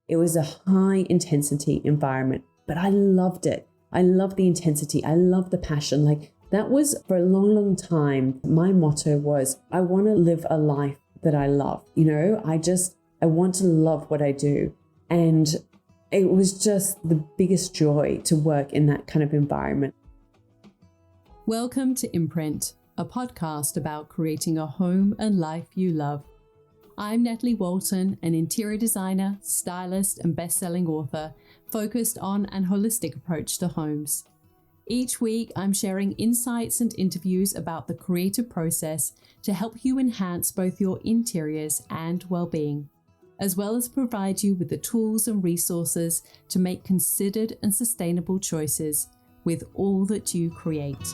It was a high intensity environment, but I loved it. I loved the intensity. I loved the passion. Like that was for a long, long time. My motto was, I want to live a life that I love. I want to love what I do. And it was just the biggest joy to work in that kind of environment. Welcome to Imprint, a podcast about creating a home and life you love. I'm Natalie Walton, an interior designer, stylist, and best-selling author focused on an holistic approach to homes. Each week, I'm sharing insights and interviews about the creative process to help you enhance both your interiors and well-being, as well as provide you with the tools and resources to make considered and sustainable choices with all that you create.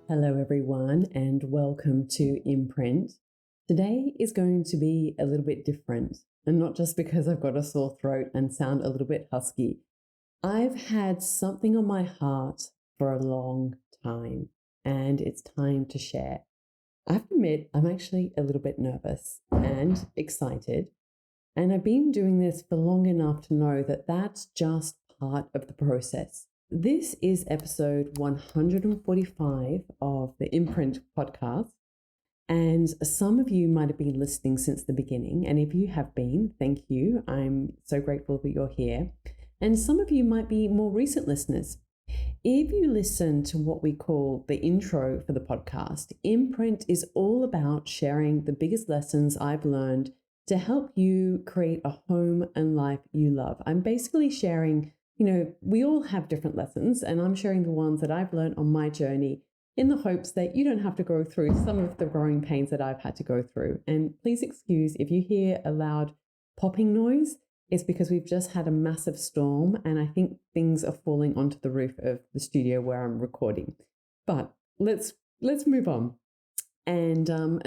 Hello everyone, and welcome to Imprint. Today is going to be a little bit different, and not just because I've got a sore throat and sound a little bit husky. I've had something on my heart for a long time, and it's time to share. I have to admit, I'm actually a little bit nervous and excited, and I've been doing this for long enough to know that that's just part of the process. This is episode 145 of the Imprint podcast, and some of you might have been listening since the beginning, and if you have been, thank you. I'm so grateful that you're here. And some of you might be more recent listeners. If you listen to what we call the intro for the podcast, Imprint is all about sharing the biggest lessons I've learned to help you create a home and life you love. I'm basically sharing, we all have different lessons, and I'm sharing the ones that I've learned on my journey in the hopes that you don't have to go through some of the growing pains that I've had to go through. And please excuse if you hear a loud popping noise. It's because we've just had a massive storm, and I think things are falling onto the roof of the studio where I'm recording. But let's move on. And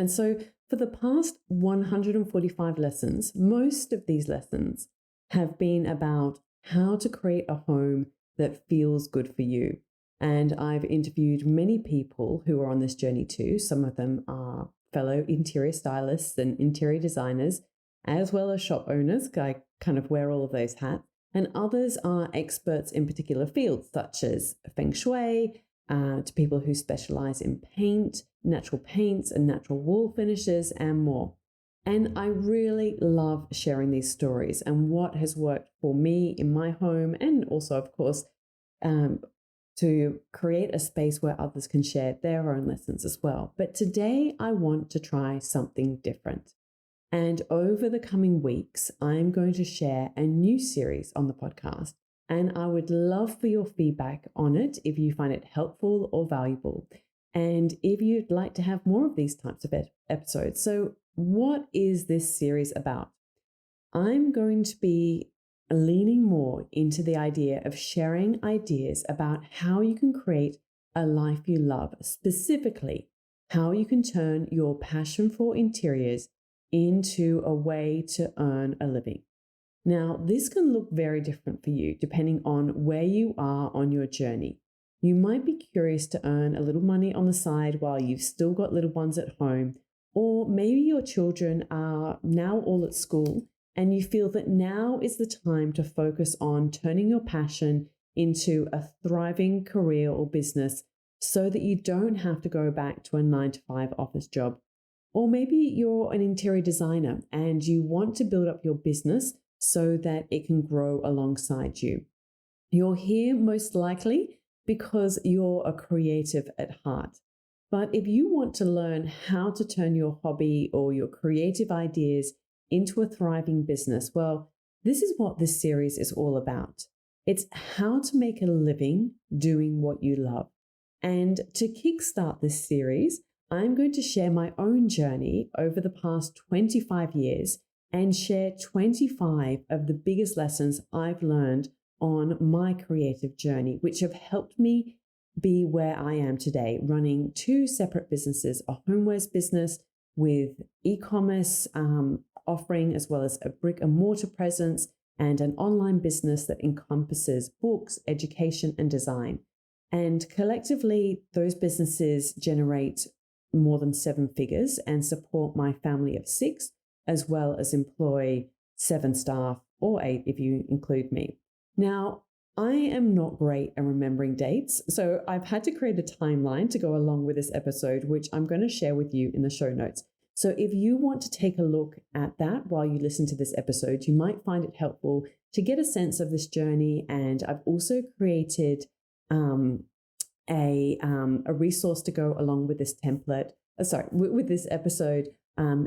so for the past 145 lessons, most of these lessons have been about how to create a home that feels good for you. And I've interviewed many people who are on this journey too. Some of them are fellow interior stylists and interior designers, as well as shop owners. I kind of wear all of those hats. And others are experts in particular fields, such as feng shui, to people who specialize in paint, natural paints and natural wall finishes, and more. And I really love sharing these stories and what has worked for me in my home, and also, of course, to create a space where others can share their own lessons as well. But today I want to try something different. And over the coming weeks, I'm going to share a new series on the podcast. And I would love for your feedback on it if you find it helpful or valuable. And if you'd like to have more of these types of episodes. So what is this series about? I'm going to be leaning more into the idea of sharing ideas about how you can create a life you love, specifically how you can turn your passion for interiors into a way to earn a living. Now, this can look very different for you depending on where you are on your journey. You might be curious to earn a little money on the side while you've still got little ones at home, or maybe your children are now all at school and you feel that now is the time to focus on turning your passion into a thriving career or business so that you don't have to go back to a 9-to-5 office job. Or maybe you're an interior designer and you want to build up your business so that it can grow alongside you. You're here most likely because you're a creative at heart. But if you want to learn how to turn your hobby or your creative ideas into a thriving business, well, this is what this series is all about. It's how to make a living doing what you love. And to kickstart this series, I'm going to share my own journey over the past 25 years and share 25 of the biggest lessons I've learned on my creative journey, which have helped me be where I am today, running 2 separate businesses, a homewares business with e-commerce offering, as well as a brick and mortar presence, and an online business that encompasses books, education, and design. And collectively, those businesses generate more than 7 figures and support my family of 6, as well as employ 7 staff or 8 if you include me. Now, I am not great at remembering dates, so I've had to create a timeline to go along with this episode, which I'm going to share with you in the show notes. So if you want to take a look at that while you listen to this episode, you might find it helpful to get a sense of this journey. And I've also created a resource to go along with this template, with this episode,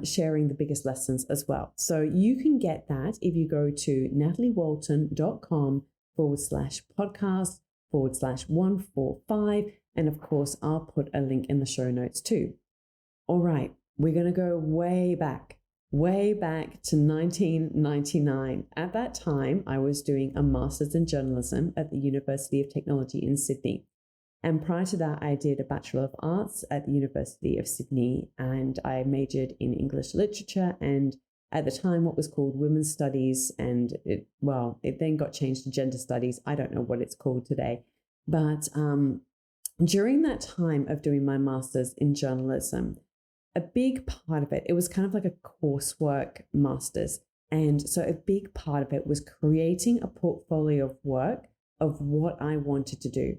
sharing the biggest lessons as well. So you can get that if you go to nataliewalton.com/podcast/145. And of course, I'll put a link in the show notes too. All right, we're going to go way back to 1999. At that time, I was doing a master's in journalism at the University of Technology in Sydney. And prior to that, I did a Bachelor of Arts at the University of Sydney, and I majored in English literature and at the time what was called women's studies, and it then got changed to gender studies. I don't know what it's called today. But during that time of doing my master's in journalism, a big part of it was kind of like a coursework master's. And so a big part of it was creating a portfolio of work of what I wanted to do.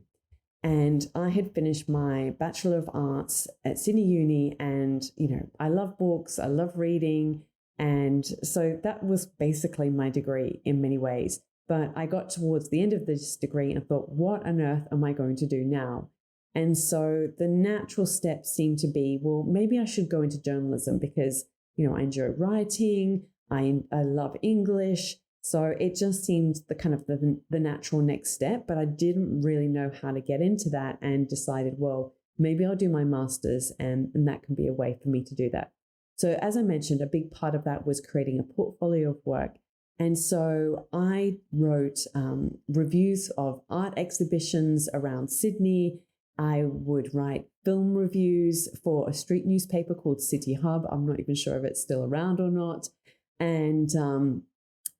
And I had finished my Bachelor of Arts at Sydney Uni, and, I love books, I love reading. And so that was basically my degree in many ways. But I got towards the end of this degree and thought, what on earth am I going to do now? And so the natural step seemed to be, well, maybe I should go into journalism because, I enjoy writing, I love English. So it just seemed the natural next step, but I didn't really know how to get into that and decided, well, maybe I'll do my master's and that can be a way for me to do that. So as I mentioned, a big part of that was creating a portfolio of work. And so I wrote reviews of art exhibitions around Sydney. I would write film reviews for a street newspaper called City Hub. I'm not even sure if it's still around or not.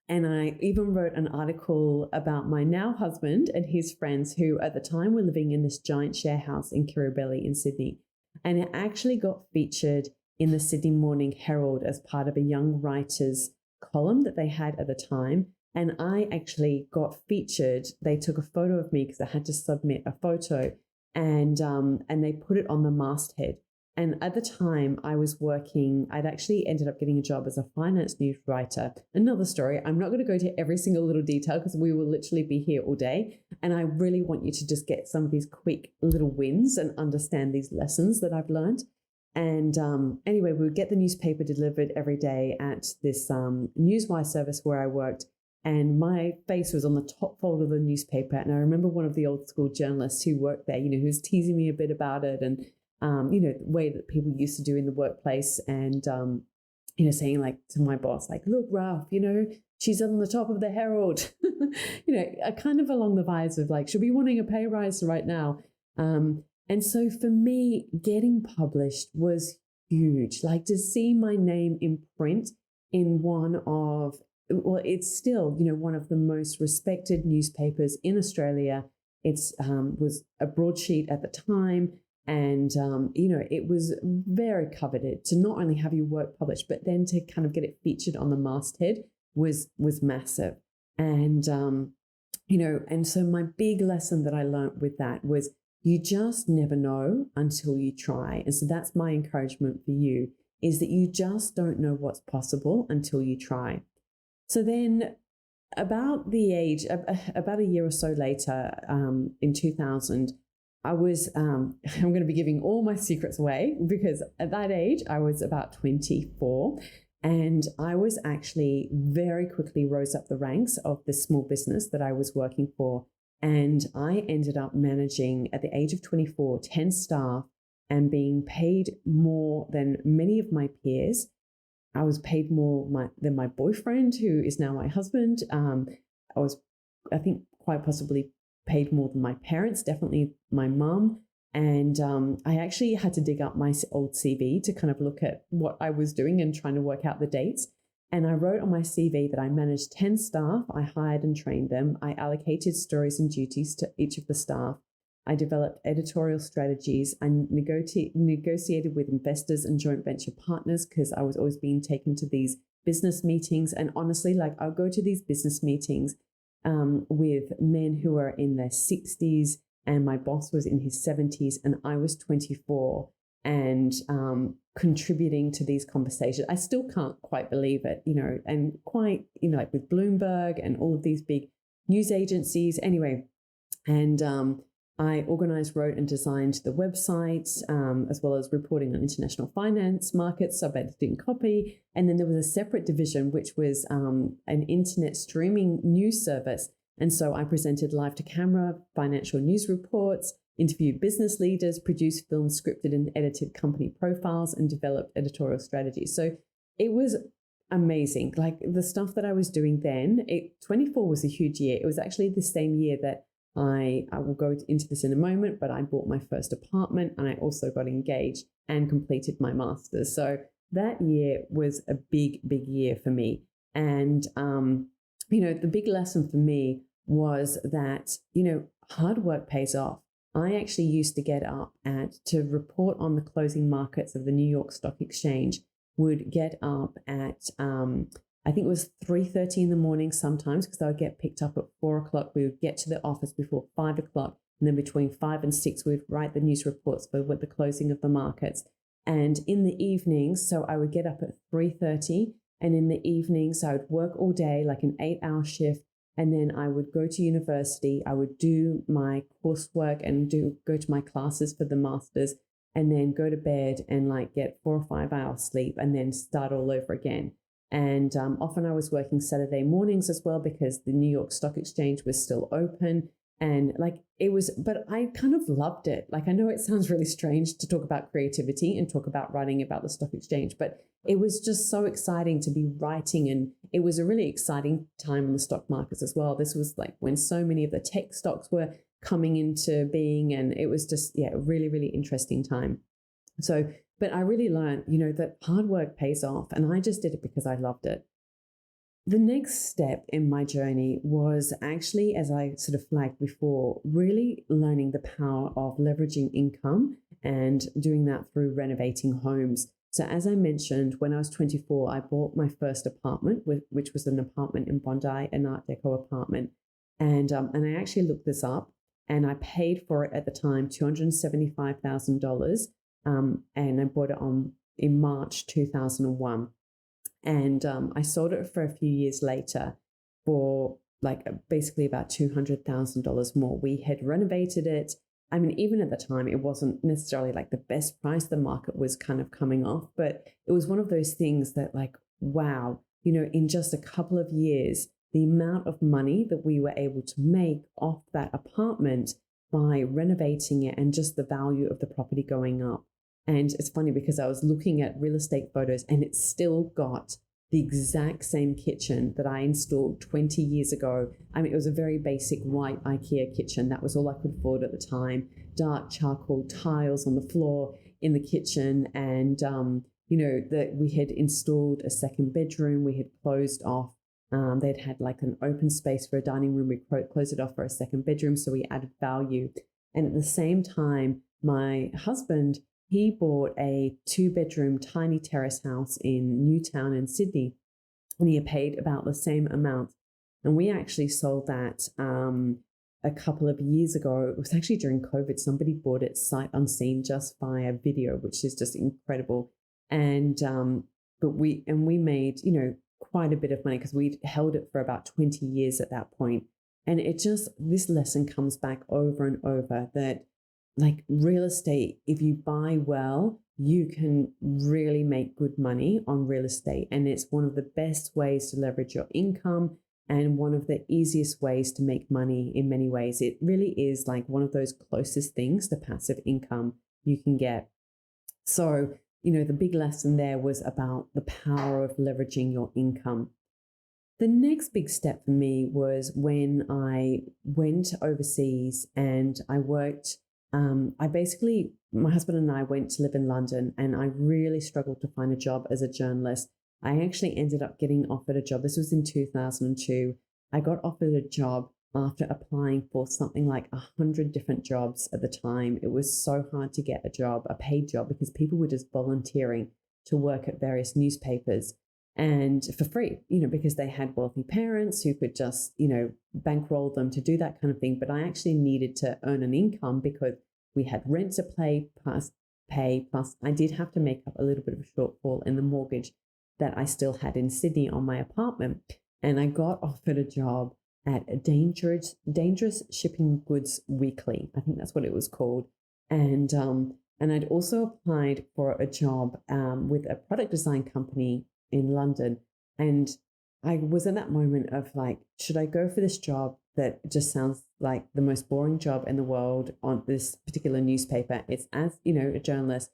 And I even wrote an article about my now husband and his friends who at the time were living in this giant share house in Kirribilli in Sydney. And it actually got featured in the Sydney Morning Herald as part of a young writers column that they had at the time. And I actually got featured. They took a photo of me because I had to submit a photo, and they put it on the masthead. And at the time I was working, I'd actually ended up getting a job as a finance news writer. Another story. I'm not going to go to every single little detail because we will literally be here all day. And I really want you to just get some of these quick little wins and understand these lessons that I've learned. And anyway, we would get the newspaper delivered every day at this Newswire service where I worked. And my face was on the top fold of the newspaper. And I remember one of the old school journalists who worked there, who was teasing me a bit about it and, the way that people used to do in the workplace. And, saying like to my boss, like, look, Ralph, she's on the top of the Herald, kind of along the vibes of like, she'll be wanting a pay rise right now. And so for me, getting published was huge. Like to see my name in print in it's still, one of the most respected newspapers in Australia. It's was a broadsheet at the time. And, it was very coveted to not only have your work published, but then to kind of get it featured on the masthead was massive. And, and so my big lesson that I learned with that was you just never know until you try. And so that's my encouragement for you, is that you just don't know what's possible until you try. So then about a year or so later, in 2000, I was, I'm going to be giving all my secrets away because at that age, I was about 24, and I was actually very quickly rose up the ranks of the small business that I was working for. And I ended up managing at the age of 24, 10 staff and being paid more than many of my peers. I was paid more than my boyfriend, who is now my husband. I think, quite possibly paid more than my parents, definitely my mum. And I actually had to dig up my old CV to kind of look at what I was doing and trying to work out the dates. And I wrote on my CV that I managed 10 staff, I hired and trained them, I allocated stories and duties to each of the staff, I developed editorial strategies. I negotiated with investors and joint venture partners because I was always being taken to these business meetings. And honestly, like I'll go to these business meetings with men who are in their 60s, and my boss was in his 70s, and I was 24 and contributing to these conversations. I still can't quite believe it, and quite, like with Bloomberg and all of these big news agencies. Anyway, and I organized, wrote, and designed the website, as well as reporting on international finance markets, sub-editing copy. And then there was a separate division, which was an internet streaming news service. And so I presented live to camera financial news reports, interviewed business leaders, produced filmed, scripted, and edited company profiles, and developed editorial strategies. So it was amazing. Like the stuff that I was doing then, 24 was a huge year. It was actually the same year that I will go into this in a moment, but I bought my first apartment, and I also got engaged and completed my master's. So that year was a big, big year for me. And, the big lesson for me was that, hard work pays off. I actually used to get up to report on the closing markets of the New York Stock Exchange, would get up at, I think it was 3:30 in the morning sometimes, because I would get picked up at 4 o'clock. We would get to the office before 5 o'clock. And then between 5 and 6, we would write the news reports for the closing of the markets. And in the evenings, so I would get up at 3:30. And in the evenings, I would work all day, like an 8-hour shift. And then I would go to university. I would do my coursework and go to my classes for the masters, and then go to bed and like get 4 or 5 hours sleep, and then start all over again. And often I was working Saturday mornings as well, because the New York Stock Exchange was still open. And but I kind of loved it. Like, I know it sounds really strange to talk about creativity and talk about writing about the stock exchange, but it was just so exciting to be writing. And it was a really exciting time on the stock markets as well. This was like when so many of the tech stocks were coming into being. And it was just, a really, really interesting time. So, but I really learned, that hard work pays off, and I just did it because I loved it. The next step in my journey was actually, as I sort of flagged before, really learning the power of leveraging income and doing that through renovating homes. So as I mentioned, when I was 24, I bought my first apartment, which was an apartment in Bondi, an Art Deco apartment. And I actually looked this up, and I paid for it at the time, $275,000. And I bought it in March 2001. And I sold it for a few years later for basically about $200,000 more. We had renovated it. I mean, even at the time, it wasn't necessarily like the best price. The market was kind of coming off, but it was one of those things that wow, in just a couple of years, the amount of money that we were able to make off that apartment by renovating it, and just the value of the property going up. And it's funny because I was looking at real estate photos, and it's still got the exact same kitchen that I installed 20 years ago. I mean, it was a very basic white IKEA kitchen. That was all I could afford at the time. Dark charcoal tiles on the floor in the kitchen. And, that we had installed a second bedroom. We had closed off. They'd had like an open space for a dining room. We closed it off for a second bedroom. So we added value. And at the same time, my husband, he bought a 2-bedroom tiny terrace house in Newtown in Sydney, and he paid about the same amount. And we actually sold that a couple of years ago. It was actually during COVID. Somebody bought it sight unseen just via video, which is just incredible. And but we made quite a bit of money, because we'd held it for about 20 years at that point. And this lesson comes back over and over, that like real estate, if you buy well, you can really make good money on real estate. And it's one of the best ways to leverage your income, and one of the easiest ways to make money in many ways. It really is like one of those closest things to passive income you can get. So, the big lesson there was about the power of leveraging your income. The next big step for me was when I went overseas and I worked. My husband and I went to live in London, and I really struggled to find a job as a journalist. I actually ended up getting offered a job. This was in 2002. I got offered a job after applying for something like 100 different jobs at the time. It was so hard to get a job, a paid job, because people were just volunteering to work at various newspapers and for free, because they had wealthy parents who could just, bankroll them to do that kind of thing. But I actually needed to earn an income because we had rent to pay, plus I did have to make up a little bit of a shortfall in the mortgage that I still had in Sydney on my apartment. And I got offered a job at a dangerous shipping goods weekly. I think that's what it was called. And I'd also applied for a job with a product design company in London. And I was in that moment of like, should I go for this job that just sounds like the most boring job in the world on this particular newspaper? It's as, a journalist.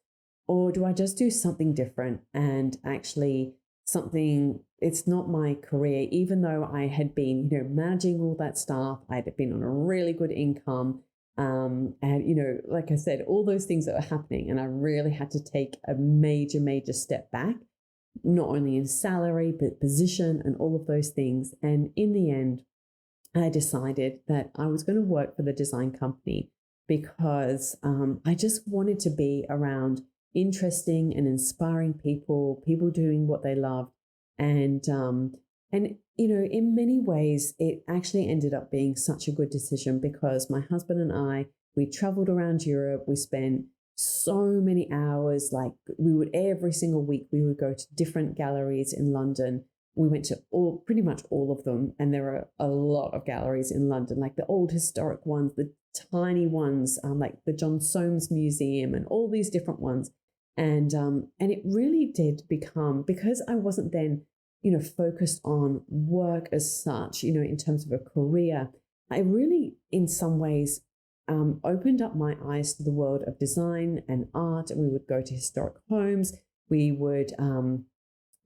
Or do I just do something different and actually something, it's not my career, even though I had been, managing all that staff, I'd been on a really good income. And, like I said, all those things that were happening. And I really had to take a major step back, not only in salary, but position and all of those things. And in the end, I decided that I was going to work for the design company because I just wanted to be around interesting and inspiring people doing what they loved. And in many ways, it actually ended up being such a good decision because my husband and I, we traveled around Europe. We spent so many hours, like every single week, we would go to different galleries in London. We went to pretty much all of them. And there are a lot of galleries in London, like the old historic ones, the tiny ones, like the John Soames Museum and all these different ones. And it really did become, because I wasn't then, focused on work as such, in terms of a career, I really, in some ways, opened up my eyes to the world of design and art. And we would go to historic homes. We would,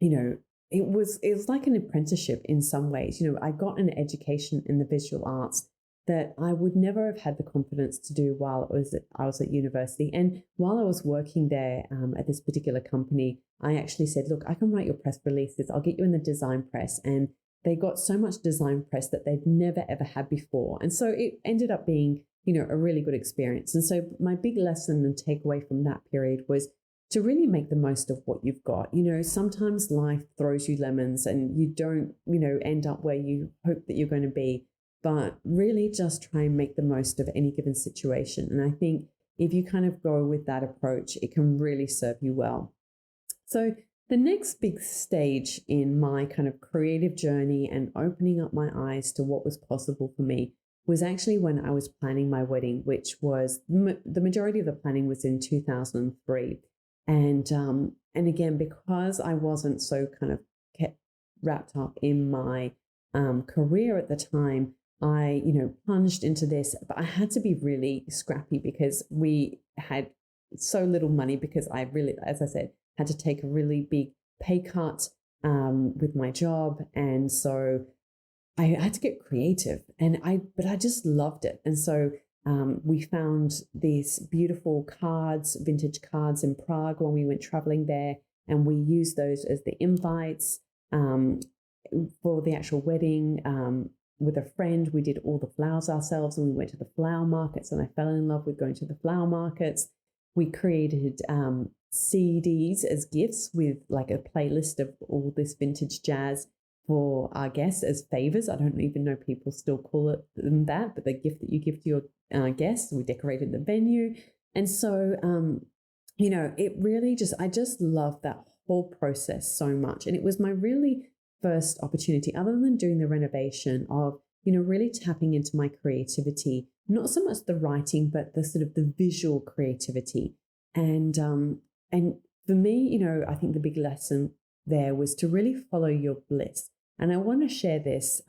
it was like an apprenticeship in some ways. I got an education in the visual arts that I would never have had the confidence to do while I was at university. And while I was working there at this particular company, I actually said, look, I can write your press releases. I'll get you in the design press. And they got so much design press that they'd never, ever had before. And so it ended up being, a really good experience. And so my big lesson and takeaway from that period was to really make the most of what you've got. Sometimes life throws you lemons and you don't, end up where you hope that you're going to be. But really just try and make the most of any given situation. And I think if you kind of go with that approach, it can really serve you well. So the next big stage in my kind of creative journey and opening up my eyes to what was possible for me was actually when I was planning my wedding, which was the majority of the planning was in 2003. And again, because I wasn't so kind of kept wrapped up in my career at the time, I, plunged into this, but I had to be really scrappy because we had so little money because I really, as I said, had to take a really big pay cut with my job. And so I had to get creative but I just loved it. And so we found these beautiful vintage cards in Prague when we went traveling there. And we used those as the invites for the actual wedding. With a friend, we did all the flowers ourselves and we went to the flower markets and I fell in love with going to the flower markets. We created CDs as gifts with like a playlist of all this vintage jazz for our guests as favors. I don't even know people still call it that, but the gift that you give to your guests. We decorated the venue. And so, it really I just loved that whole process so much. And it was my really first opportunity, other than doing the renovation, of really tapping into my creativity, not so much the writing, but the sort of the visual creativity. And for me, I think the big lesson there was to really follow your bliss. And I want to share this.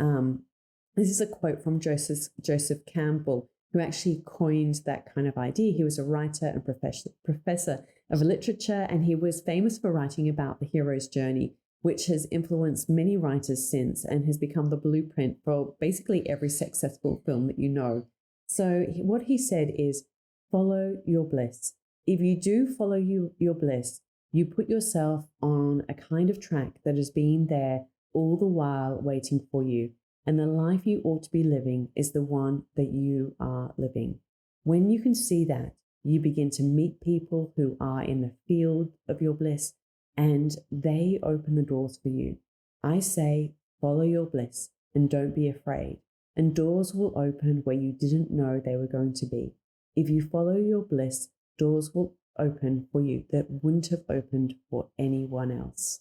This is a quote from Joseph Campbell, who actually coined that kind of idea. He was a writer and professor of literature, and he was famous for writing about the hero's journey, which has influenced many writers since and has become the blueprint for basically every successful film that you know. So what he said is, follow your bliss. If you do follow your bliss, you put yourself on a kind of track that has been there all the while waiting for you. And the life you ought to be living is the one that you are living. When you can see that, you begin to meet people who are in the field of your bliss, and they open the doors for you. I say, follow your bliss and don't be afraid. And doors will open where you didn't know they were going to be. If you follow your bliss, doors will open for you that wouldn't have opened for anyone else.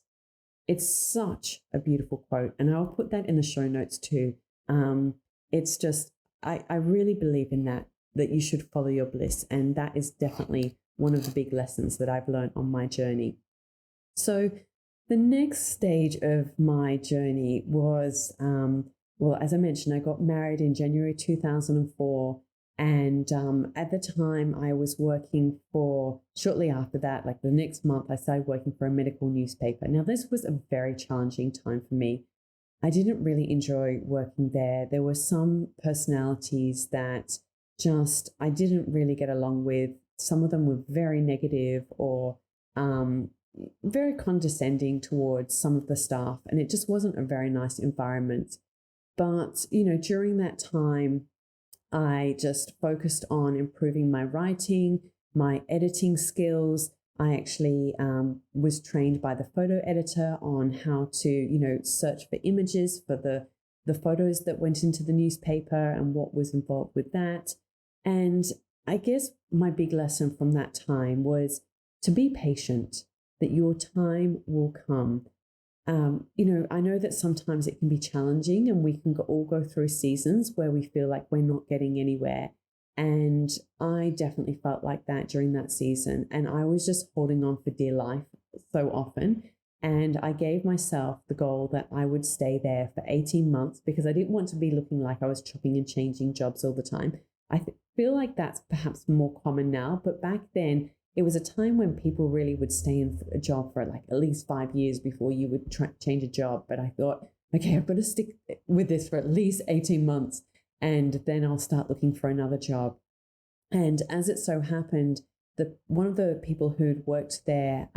It's such a beautiful quote, and I'll put that in the show notes too. It's just, I really believe in that you should follow your bliss, and that is definitely one of the big lessons that I've learned on my journey. So the next stage of my journey was, well, as I mentioned, I got married in January 2004. And at the time, I was working shortly after that, like the next month, I started working for a medical newspaper. Now, this was a very challenging time for me. I didn't really enjoy working there. There were some personalities that I didn't really get along with. Some of them were very negative or very condescending towards some of the staff, and it just wasn't a very nice environment. But, during that time, I just focused on improving my writing, my editing skills. I actually was trained by the photo editor on how to, search for images for the photos that went into the newspaper and what was involved with that. And I guess my big lesson from that time was to be patient, that your time will come. I know that sometimes it can be challenging, and we can all go through seasons where we feel like we're not getting anywhere. And I definitely felt like that during that season. And I was just holding on for dear life so often. And I gave myself the goal that I would stay there for 18 months because I didn't want to be looking like I was chopping and changing jobs all the time. I feel like that's perhaps more common now, but back then, it was a time when people really would stay in a job for like at least 5 years before you would change a job. But I thought, okay, I've got to stick with this for at least 18 months and then I'll start looking for another job. And as it so happened, one of the people who'd worked there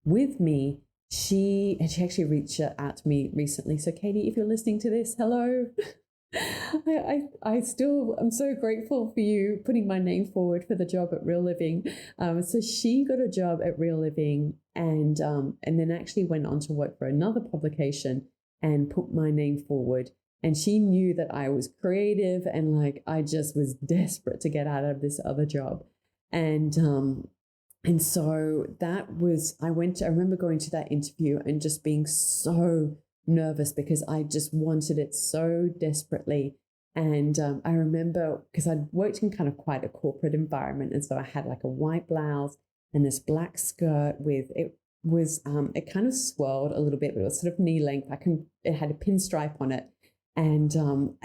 with me, she actually reached out to me recently. So Katie, if you're listening to this, hello. I'm so grateful for you putting my name forward for the job at Real Living. So she got a job at Real Living and then actually went on to work for another publication and put my name forward. And she knew that I was creative and like I just was desperate to get out of this other job. And so I remember going to that interview and just being so nervous because I just wanted it so desperately. And I remember because I'd worked in kind of quite a corporate environment. And so I had like a white blouse and this black skirt it kind of swirled a little bit, but it was sort of knee length. It had a pinstripe on it. And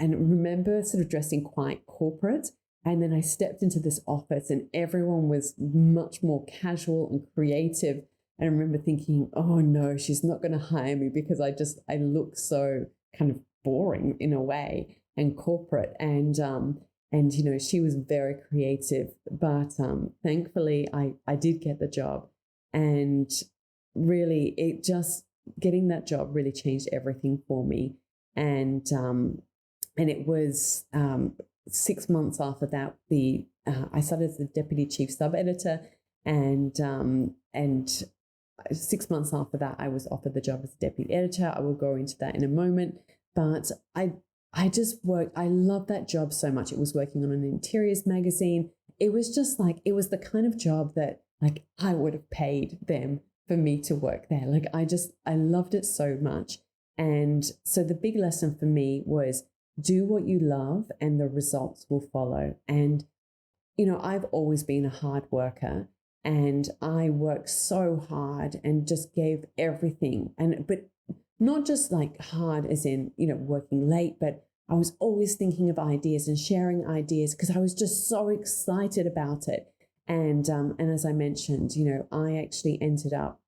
remember sort of dressing quite corporate. And then I stepped into this office and everyone was much more casual and creative. And I remember thinking, oh no, she's not going to hire me because I look so kind of boring in a way and corporate. And she was very creative. But thankfully, I did get the job. And really, getting that job really changed everything for me. And it was 6 months after that, I started as the deputy chief sub editor, and 6 months after that, I was offered the job as deputy editor. I will go into that in a moment, but I just worked. I loved that job so much. It was working on an interiors magazine. It was just like, it was the kind of job that like I would have paid them for me to work there. Like I loved it so much. And so the big lesson for me was do what you love and the results will follow. And, I've always been a hard worker and I worked so hard and just gave everything. But not just like hard as in, working late, but I was always thinking of ideas and sharing ideas because I was just so excited about it. And as I mentioned, I actually ended up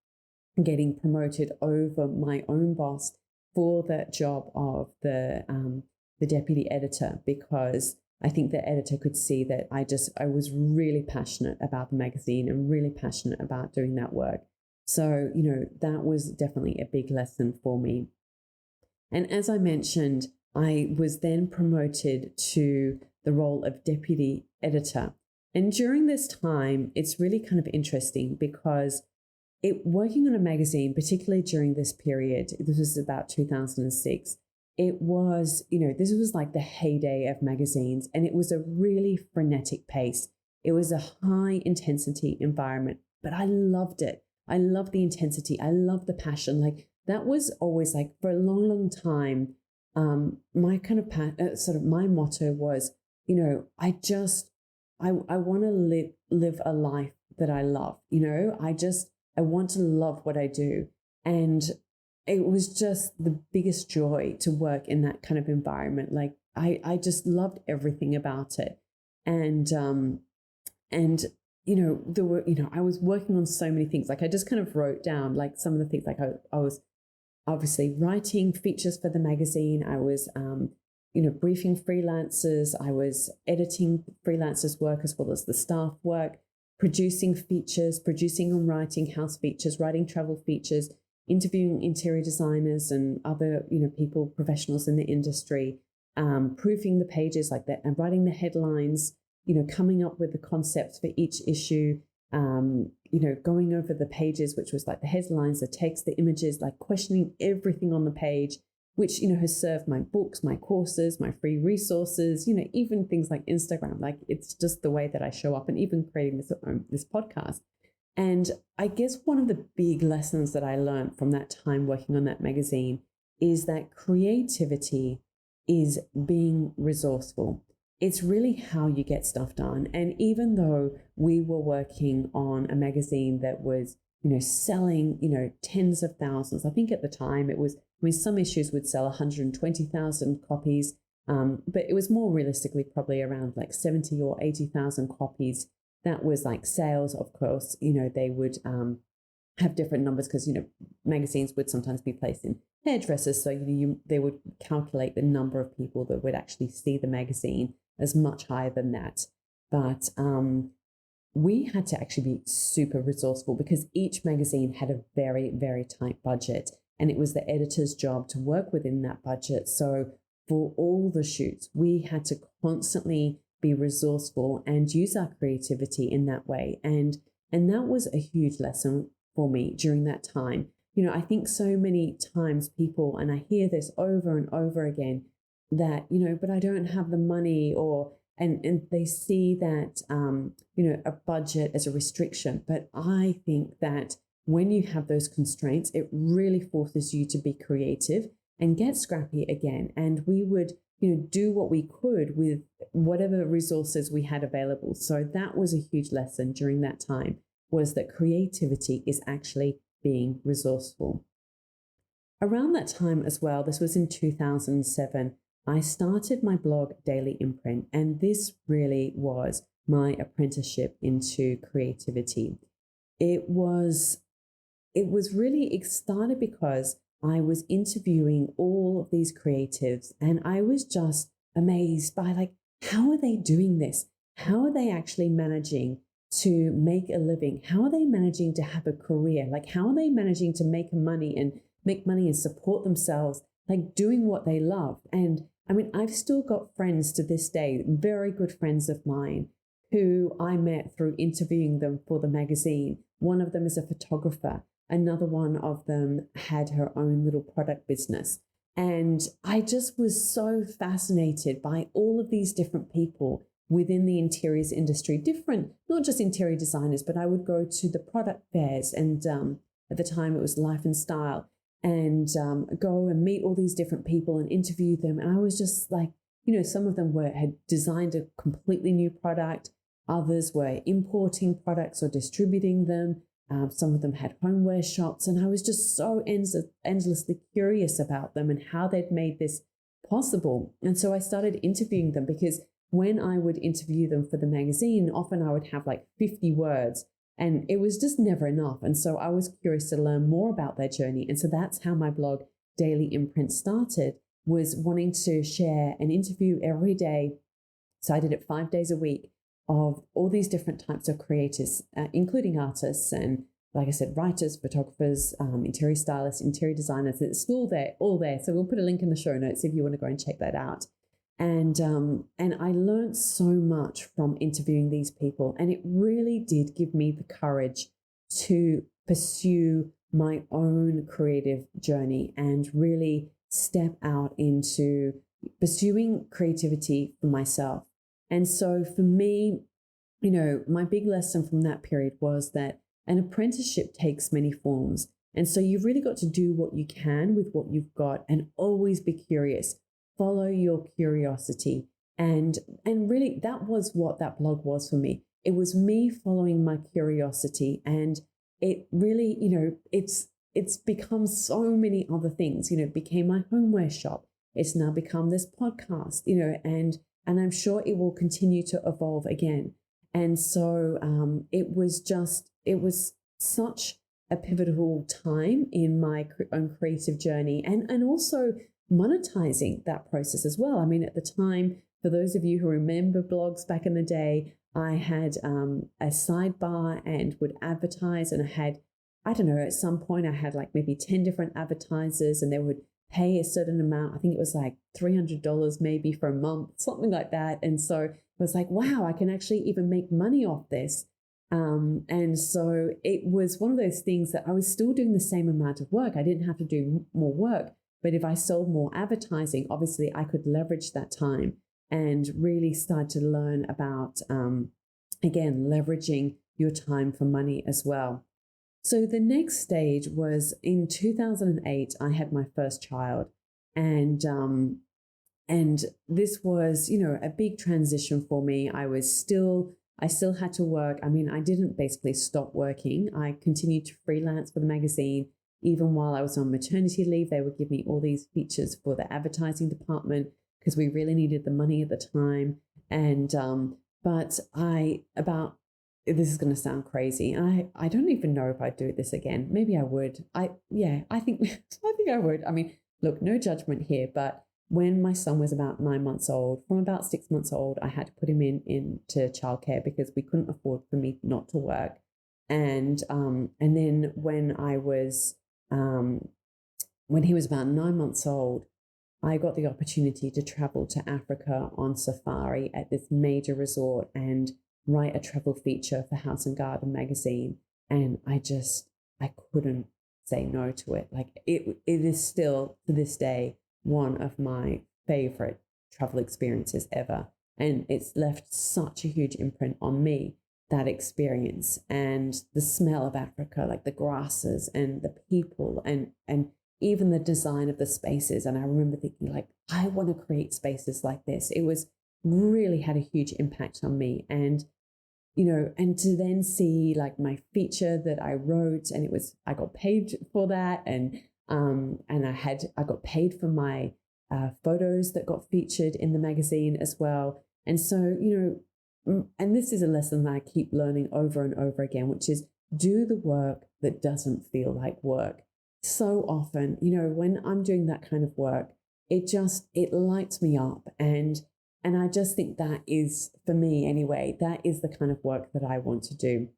getting promoted over my own boss for that job of the deputy editor, because I think the editor could see that I was really passionate about the magazine and really passionate about doing that work. So, that was definitely a big lesson for me. And as I mentioned, I was then promoted to the role of deputy editor. And during this time, it's really kind of interesting because working on a magazine, particularly during this period, this was about 2006, it was, this was like the heyday of magazines, and it was a really frenetic pace. It was a high intensity environment, but I loved it. I loved the intensity. I loved the passion. Like that was always like for a long, long time. My kind of sort of my motto was, I want to live a life that I love. I want to love what I do. And it was just the biggest joy to work in that kind of environment. Like I just loved everything about it. And there were, I was working on so many things. Like I just kind of wrote down like some of the things. Like I was obviously writing features for the magazine. I was briefing freelancers. I was editing freelancers' work as well as the staff work, producing features, producing and writing house features, writing travel features, interviewing interior designers and other people, professionals in the industry, proofing the pages like that, and writing the headlines, coming up with the concepts for each issue, going over the pages, which was like the headlines, the text, the images, like questioning everything on the page, which, has served my books, my courses, my free resources, even things like Instagram. Like it's just the way that I show up, and even creating this podcast. And I guess one of the big lessons that I learned from that time working on that magazine is that creativity is being resourceful. It's really how you get stuff done. And even though we were working on a magazine that was, selling, tens of thousands, I think at the time it was, some issues would sell 120,000 copies, but it was more realistically probably around like 70 or 80,000 copies. That was like sales, of course. They would have different numbers because, magazines would sometimes be placed in hairdressers. So they would calculate the number of people that would actually see the magazine as much higher than that. But we had to actually be super resourceful because each magazine had a very, very tight budget. And it was the editor's job to work within that budget. So for all the shoots, we had to constantly be resourceful and use our creativity in that way. And that was a huge lesson for me during that time. I think so many times people, and I hear this over and over again, that, but I don't have the money, and they see that, a budget as a restriction. But I think that when you have those constraints, it really forces you to be creative and get scrappy again. And we would, do what we could with whatever resources we had available. So that was a huge lesson during that time, was that creativity is actually being resourceful. Around that time as well, this was in 2007, I started my blog Daily Imprint, and this really was my apprenticeship into creativity. It started because I was interviewing all of these creatives, and I was just amazed by like, how are they doing this? How are they actually managing to make a living? How are they managing to have a career? Like, how are they managing to make money and support themselves, like doing what they love? And I mean, I've still got friends to this day, very good friends of mine, who I met through interviewing them for the magazine. One of them is a photographer. Another one of them had her own little product business. And I just was so fascinated by all of these different people within the interiors industry, different, not just interior designers, but I would go to the product fairs, and at the time it was Life and Style, and go and meet all these different people and interview them. And I was just like, some of them had designed a completely new product. Others were importing products or distributing them. Some of them had homeware shops. And I was just so endlessly curious about them and how they'd made this possible. And so I started interviewing them, because when I would interview them for the magazine, often I would have like 50 words. And it was just never enough. And so I was curious to learn more about their journey. And so that's how my blog Daily Imprint started, was wanting to share an interview every day. So I did it 5 days a week of all these different types of creators, including artists and like I said, writers, photographers, interior stylists, interior designers. It's all there. So we'll put a link in the show notes if you want to go and check that out. And I learned so much from interviewing these people, and it really did give me the courage to pursue my own creative journey and really step out into pursuing creativity for myself. And so for me, my big lesson from that period was that an apprenticeship takes many forms. And so you've really got to do what you can with what you've got and always be curious. Follow your curiosity. And really that was what that blog was for me. It was me following my curiosity, and it really, it's become so many other things. It became my homeware shop. It's now become this podcast, and I'm sure it will continue to evolve again. And so it was such a pivotal time in my own creative journey, and also monetizing that process as well. I mean, at the time, for those of you who remember blogs back in the day, I had a sidebar and would advertise, and I don't know, at some point I had like maybe 10 different advertisers, and they would pay a certain amount. I think it was like $300 maybe for a month, something like that. And so I was like, wow, I can actually even make money off this. And so it was one of those things that I was still doing the same amount of work. I didn't have to do more work, but if I sold more advertising, obviously I could leverage that time and really start to learn about, again, leveraging your time for money as well. So the next stage was in 2008, I had my first child, and this was, a big transition for me. I still had to work. I mean, I didn't basically stop working. I continued to freelance for the magazine. Even while I was on maternity leave, they would give me all these features for the advertising department because we really needed the money at the time. And this is going to sound crazy, and I don't even know if I'd do this again. Maybe I would. I think I would. I mean, look, no judgment here, but when my son was about 9 months old, from about 6 months old, I had to put him into childcare because we couldn't afford for me not to work. And then when he was about 9 months old, I got the opportunity to travel to Africa on safari at this major resort and write a travel feature for House and Garden magazine. And I couldn't say no to it. Like it is still to this day one of my favorite travel experiences ever. And it's left such a huge imprint on me, that experience, and the smell of Africa, like the grasses and the people and even the design of the spaces. And I remember thinking, like, I want to create spaces like this. It was really had a huge impact on me. And and to then see like my feature that I wrote, and I got paid for that, and I got paid for my photos that got featured in the magazine as well. And so, and this is a lesson that I keep learning over and over again, which is do the work that doesn't feel like work. So often, when I'm doing that kind of work, it lights me up. And I just think that is, for me anyway, that is the kind of work that I want to do.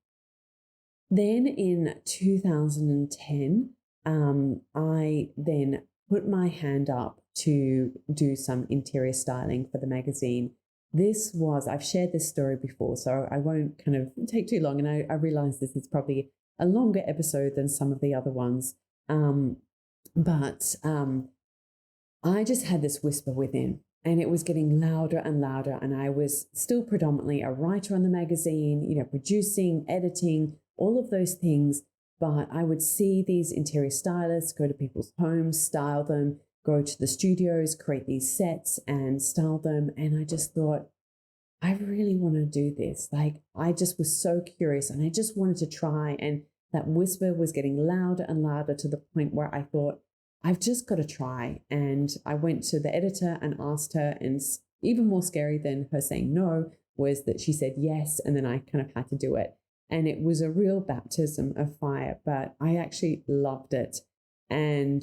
Then in 2010, I then put my hand up to do some interior styling for the magazine. I've shared this story before, so I won't kind of take too long. And I realize this is probably a longer episode than some of the other ones. But I just had this whisper within, and it was getting louder and louder. And I was still predominantly a writer on the magazine, producing, editing, all of those things. But I would see these interior stylists go to people's homes, style them, go to the studios, create these sets and style them. And I just thought, I really want to do this. Like, I just was so curious and I just wanted to try. And that whisper was getting louder and louder to the point where I thought, I've just got to try. And I went to the editor and asked her, and even more scary than her saying no was that she said yes. And then I kind of had to do it. And it was a real baptism of fire, but I actually loved it. And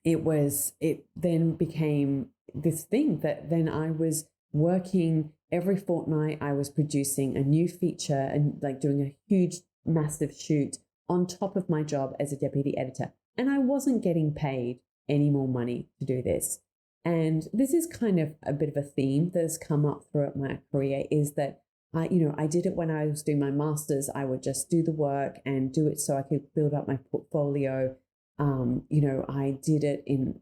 it then became this thing that then I was working every fortnight. I was producing a new feature and like doing a huge massive shoot on top of my job as a deputy editor. And I wasn't getting paid any more money to do this. And this is kind of a bit of a theme that has come up throughout my career, is that I did it when I was doing my master's. I would just do the work and do it so I could build up my portfolio. I did it in,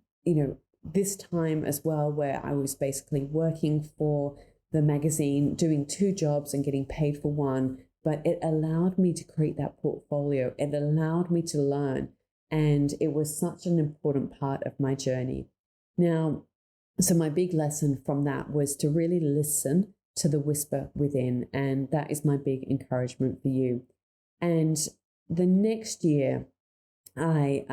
this time as well, where I was basically working for the magazine, doing two jobs and getting paid for one. But it allowed me to create that portfolio. It allowed me to learn. And it was such an important part of my journey. Now, so my big lesson from that was to really listen to the whisper within. And that is my big encouragement for you. And the next year, I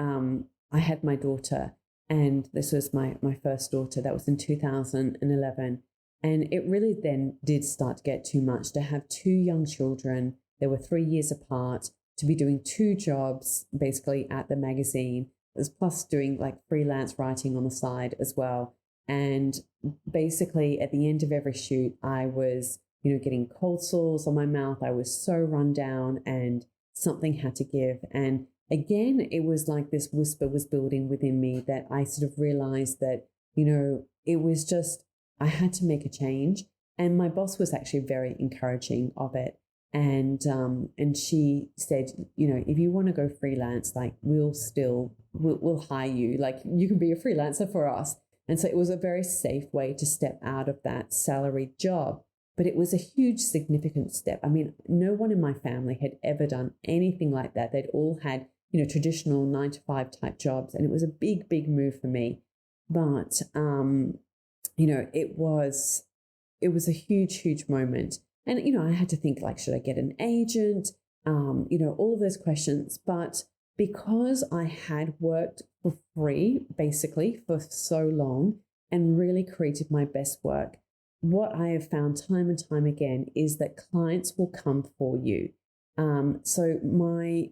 had my daughter, and this was my first daughter. That was in 2011. And it really then did start to get too much to have two young children. They were 3 years apart, to be doing two jobs basically at the magazine, plus doing like freelance writing on the side as well. And basically at the end of every shoot, I was, getting cold sores on my mouth. I was so run down and something had to give. And again, it was like this whisper was building within me that I sort of realized that, it was just, I had to make a change. And my boss was actually very encouraging of it. And she said, if you want to go freelance, like we'll hire you, like you can be a freelancer for us. And so it was a very safe way to step out of that salaried job. But it was a huge, significant step. I mean, no one in my family had ever done anything like that. They'd all had, traditional 9-to-5 type jobs. And it was a big, big move for me. But, it was a huge, huge moment. And, I had to think like, should I get an agent? All of those questions. But because I had worked for free, basically, for so long and really created my best work, what I have found time and time again is that clients will come for you. So my,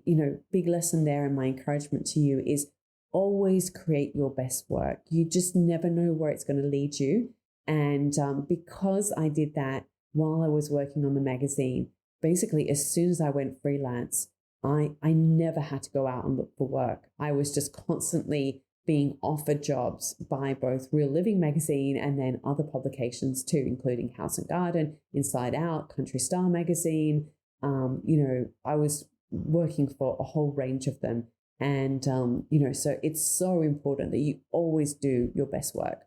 big lesson there and my encouragement to you is always create your best work. You just never know where it's going to lead you. And because I did that while I was working on the magazine, basically, as soon as I went freelance, I never had to go out and look for work. I was just constantly being offered jobs by both Real Living magazine and then other publications too, including House and Garden, Inside Out, Country Star magazine. I was working for a whole range of them. And, so it's so important that you always do your best work.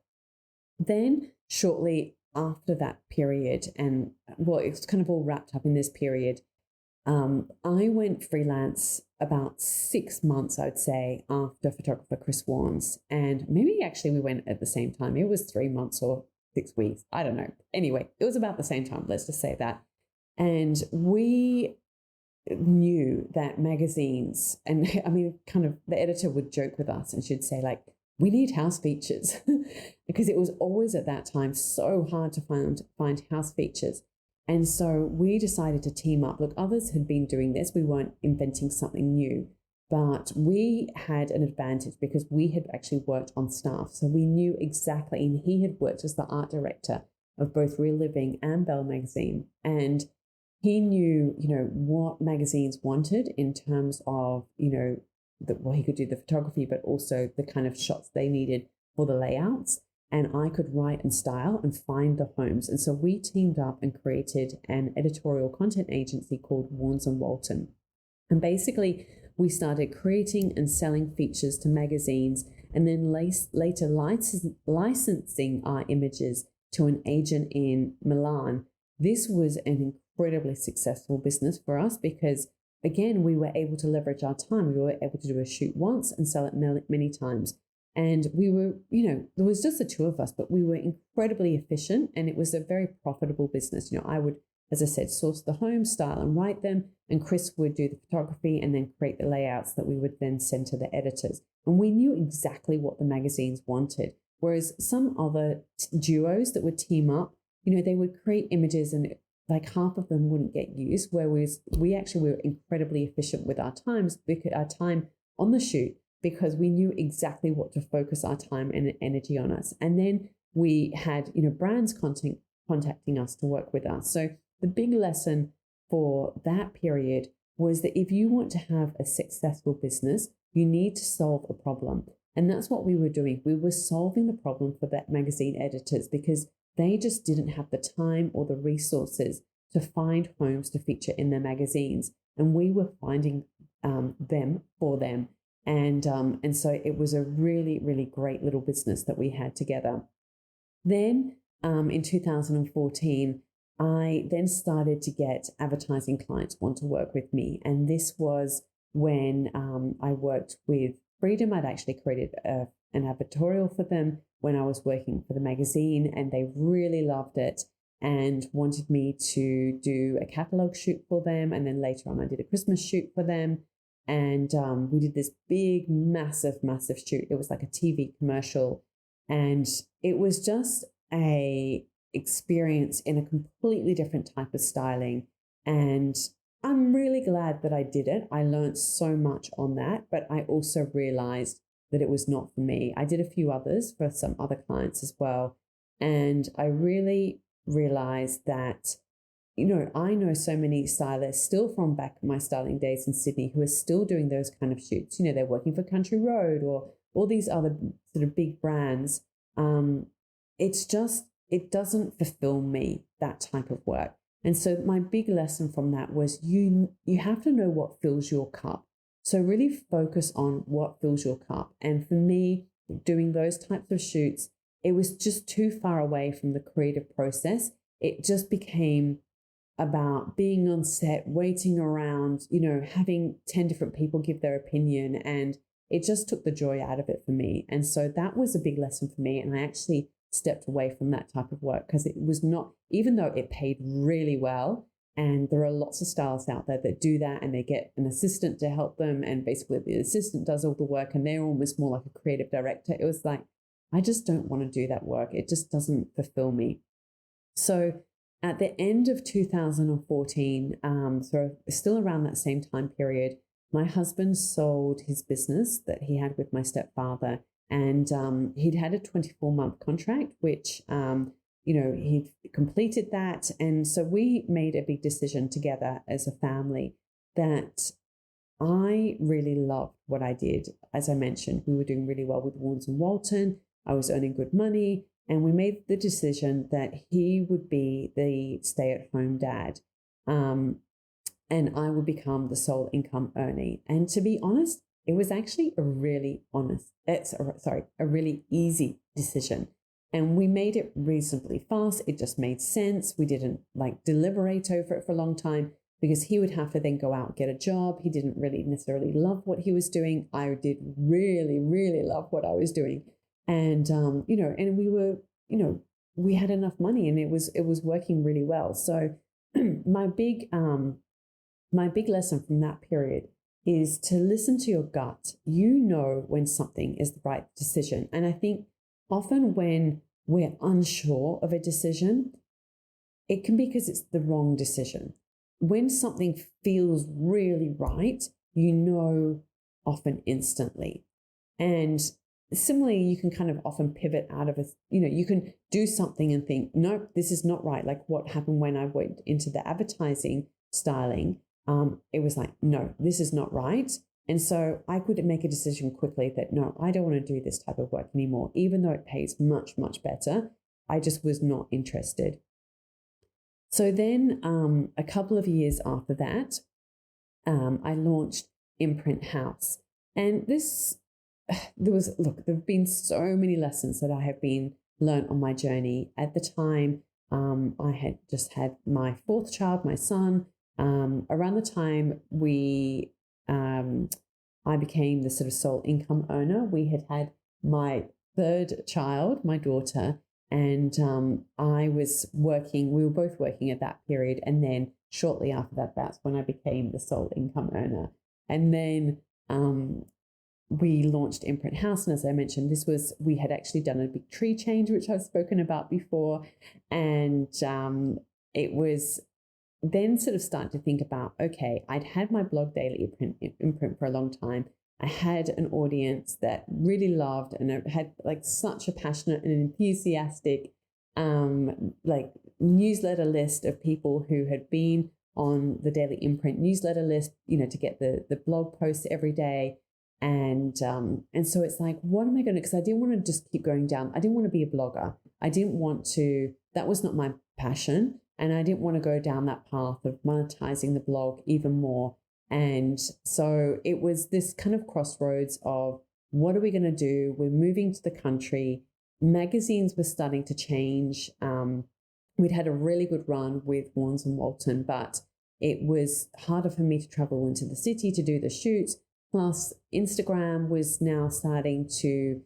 Then shortly after that period, and it's kind of all wrapped up in this period, I went freelance about 6 months, I would say, after photographer Chris Warnes. And maybe actually we went at the same time. It was 3 months or 6 weeks. I don't know. Anyway, it was about the same time. Let's just say that. And we knew that magazines, and I mean, kind of the editor would joke with us and she'd say like, we need house features because it was always at that time so hard to find house features. And so we decided to team up. Look, others had been doing this. We weren't inventing something new, but we had an advantage because we had actually worked on staff. So we knew exactly, and he had worked as the art director of both Real Living and Belle magazine. And he knew, what magazines wanted in terms of, he could do the photography, but also the kind of shots they needed for the layouts. And I could write and style and find the homes. And so we teamed up and created an editorial content agency called Warnes and Walton. And basically, we started creating and selling features to magazines and then later licensing our images to an agent in Milan. This was an incredibly successful business for us because, again, we were able to leverage our time. We were able to do a shoot once and sell it many times. And we were, there was just the two of us, but we were incredibly efficient and it was a very profitable business. I would, as I said, source the home, style and write them, and Chris would do the photography and then create the layouts that we would then send to the editors. And we knew exactly what the magazines wanted. Whereas some other duos that would team up, they would create images and like half of them wouldn't get used, whereas we actually were incredibly efficient with our time on the shoot, because we knew exactly what to focus our time and energy on us. And then we had, brands contacting us to work with us. So the big lesson for that period was that if you want to have a successful business, you need to solve a problem. And that's what we were doing. We were solving the problem for that magazine editors because they just didn't have the time or the resources to find homes to feature in their magazines. And we were finding them for them. And so it was a really, really great little business that we had together. Then in 2014, I then started to get advertising clients want to work with me. And this was when I worked with Freedom. I'd actually created an advertorial for them when I was working for the magazine, and they really loved it and wanted me to do a catalog shoot for them. And then later on, I did a Christmas shoot for them. And we did this big, massive shoot. It was like a TV commercial. And it was just a experience in a completely different type of styling. And I'm really glad that I did it. I learned so much on that, but I also realized that it was not for me. I did a few others for some other clients as well. And I really realized that, I know so many stylists still from back in my styling days in Sydney who are still doing those kind of shoots. They're working for Country Road or all these other sort of big brands. It doesn't fulfill me, that type of work. And so my big lesson from that was you have to know what fills your cup. So really focus on what fills your cup. And for me, doing those types of shoots, it was just too far away from the creative process. It just became about being on set, waiting around, having 10 different people give their opinion. And it just took the joy out of it for me. And so that was a big lesson for me. And I actually stepped away from that type of work because it was not, even though it paid really well, and there are lots of stylists out there that do that and they get an assistant to help them. And basically the assistant does all the work and they're almost more like a creative director. It was like, I just don't want to do that work. It just doesn't fulfill me. So at the end of 2014, so still around that same time period, my husband sold his business that he had with my stepfather. And he'd had a 24-month contract, which, he'd completed that. And so we made a big decision together as a family that I really loved what I did. As I mentioned, we were doing really well with Warnes and Walton. I was earning good money. And we made the decision that he would be the stay-at-home dad. And I would become the sole income earner. And to be honest, it was actually a really easy decision. And we made it reasonably fast. It just made sense. We didn't deliberate over it for a long time because he would have to then go out and get a job. He didn't really necessarily love what he was doing. I did really, really love what I was doing. And, and we were, we had enough money and it was working really well. So my big lesson from that period is to listen to your gut. When something is the right decision. And I think often when we're unsure of a decision, it can be because it's the wrong decision. When something feels really right, often instantly. And similarly, you can kind of often pivot out of you can do something and think, nope, this is not right. Like what happened when I went into the advertising styling. It was like, no, this is not right. And so I could make a decision quickly that, no, I don't want to do this type of work anymore, even though it pays much, much better. I just was not interested. So then a couple of years after that, I launched Imprint House. And there have been so many lessons that I have learned on my journey. At the time, I had just had my fourth child, my son. Around the time I became the sort of sole income earner, we had my third child, my daughter, and we were both working at that period. And then shortly after that, that's when I became the sole income earner. And then we launched Imprint House. And as I mentioned, we had actually done a big tree change, which I've spoken about before. And it was then sort of start to think about, okay, I'd had my blog daily imprint for a long time. I had an audience that really loved and had such a passionate and enthusiastic newsletter list of people who had been on the daily imprint newsletter list, to get the blog posts every day. And so it's like, what am I going to, because I didn't want to just keep going down. I didn't want to be a blogger. I didn't want to, that was not my passion. And I didn't want to go down that path of monetizing the blog even more. And so it was this kind of crossroads of, what are we going to do? We're moving to the country. Magazines were starting to change. We'd had a really good run with Warnes and Walton, but it was harder for me to travel into the city to do the shoots. Plus, Instagram was now starting to,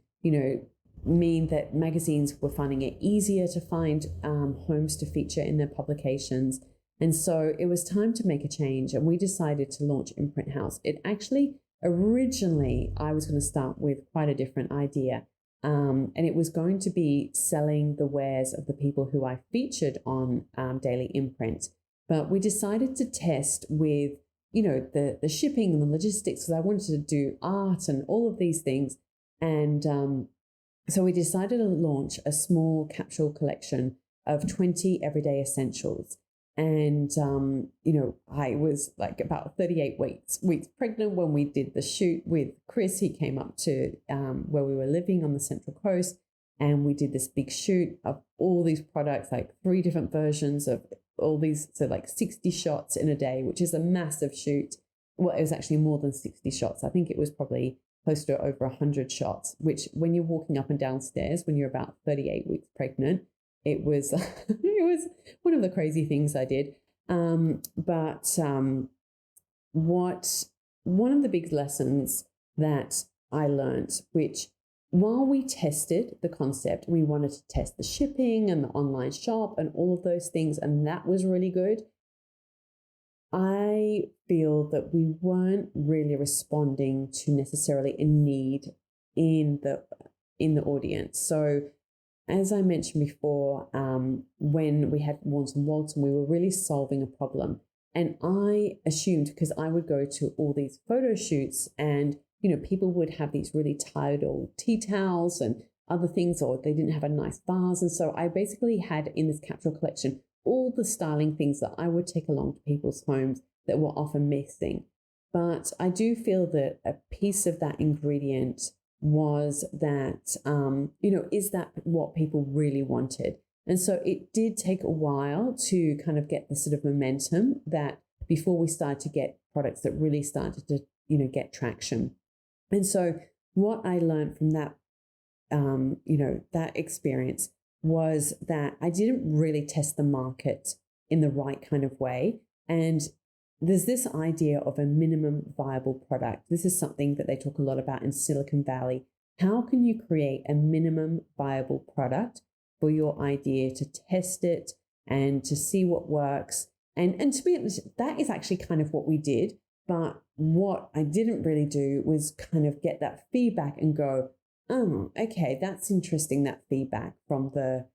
mean that magazines were finding it easier to find homes to feature in their publications. And so it was time to make a change, and we decided to launch Imprint House. It actually, originally, I was going to start with quite a different idea. And it was going to be selling the wares of the people who I featured on Daily Imprint. But we decided to test with, the shipping and the logistics, because I wanted to do art and all of these things. And so we decided to launch a small capsule collection of 20 everyday essentials. And, I was like about 38 weeks pregnant when we did the shoot with Chris. He came up to where we were living on the Central Coast, and we did this big shoot of all these products, like 3 different versions of all these, so like 60 shots in a day, which is a massive shoot. Well, it was actually more than 60 shots. I think it was probably close to over 100 shots, which when you're walking up and down stairs, when you're about 38 weeks pregnant, it was it was one of the crazy things I did. But one of the big lessons that I learned, which while we tested the concept, we wanted to test the shipping and the online shop and all of those things, and that was really good. I feel that we weren't really responding to necessarily a need in the audience. So as I mentioned before, when we had Warnes and Walton, we were really solving a problem. And I assumed, because I would go to all these photo shoots and, people would have these really tired old tea towels and other things, or they didn't have a nice vase. And so I basically had in this capsule collection all the styling things that I would take along to people's homes that were often missing. But I do feel that a piece of that ingredient was that, is that what people really wanted? And so it did take a while to kind of get the sort of momentum that before we started to get products that really started to, get traction. And so what I learned from that, that experience was that I didn't really test the market in the right kind of way. And there's this idea of a minimum viable product. This is something that they talk a lot about in Silicon Valley. How can you create a minimum viable product for your idea, to test it and to see what works? And to be honest, that is actually kind of what we did. But what I didn't really do was kind of get that feedback and go, oh, okay, that's interesting, that feedback from the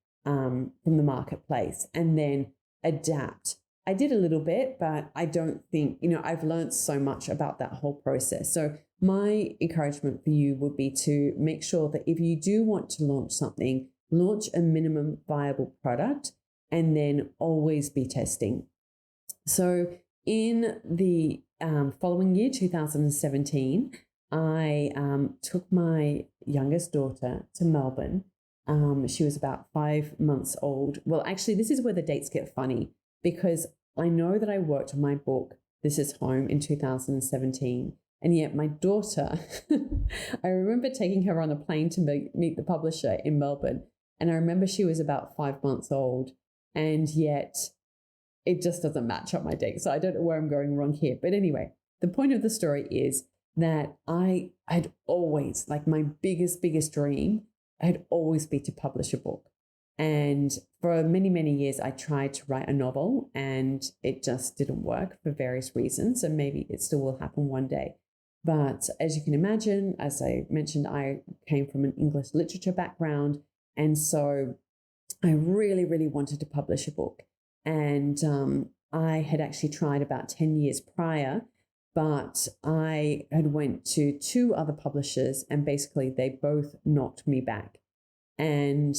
marketplace, and then adapt. I did a little bit, but I don't think, I've learned so much about that whole process. So my encouragement for you would be to make sure that if you do want to launch something, launch a minimum viable product and then always be testing. So in the following year, 2017, I took my youngest daughter to Melbourne. She was about 5 months old. Well, actually, this is where the dates get funny, because I know that I worked on my book, This Is Home, in 2017. And yet my daughter, I remember taking her on a plane to meet the publisher in Melbourne. And I remember she was about 5 months old. And yet it just doesn't match up my date. So I don't know where I'm going wrong here. But anyway, the point of the story is that I'd always, like, my biggest dream had always been to publish a book. And for many, many years, I tried to write a novel and it just didn't work for various reasons. And maybe it still will happen one day. But as you can imagine, as I mentioned, I came from an English literature background. And so I really, really wanted to publish a book. And I had actually tried about 10 years prior, but I had went to 2 other publishers and basically they both knocked me back. And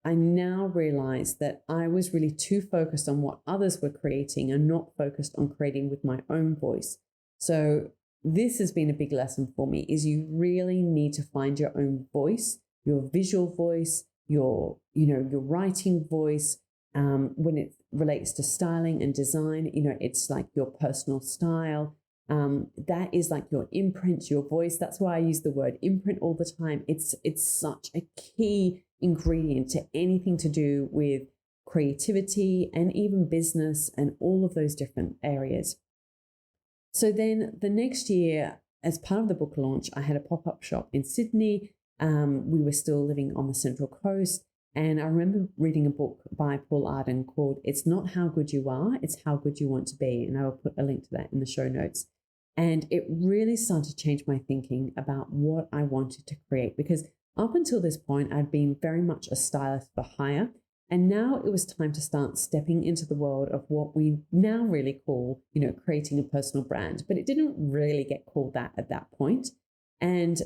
I now realize that I was really too focused on what others were creating and not focused on creating with my own voice. So this has been a big lesson for me, is you really need to find your own voice, your visual voice, your writing voice. When it relates to styling and design, it's like your personal style. That is like your imprint, your voice. That's why I use the word imprint all the time. It's such a key ingredient to anything to do with creativity and even business and all of those different areas. So then the next year, as part of the book launch, I had a pop-up shop in Sydney. We were still living on the Central Coast. And I remember reading a book by Paul Arden called It's Not How Good You Are, It's How Good You Want to Be. And I will put a link to that in the show notes. And it really started to change my thinking about what I wanted to create, because up until this point, I'd been very much a stylist for hire. And now it was time to start stepping into the world of what we now really call, creating a personal brand. But it didn't really get called that at that point. And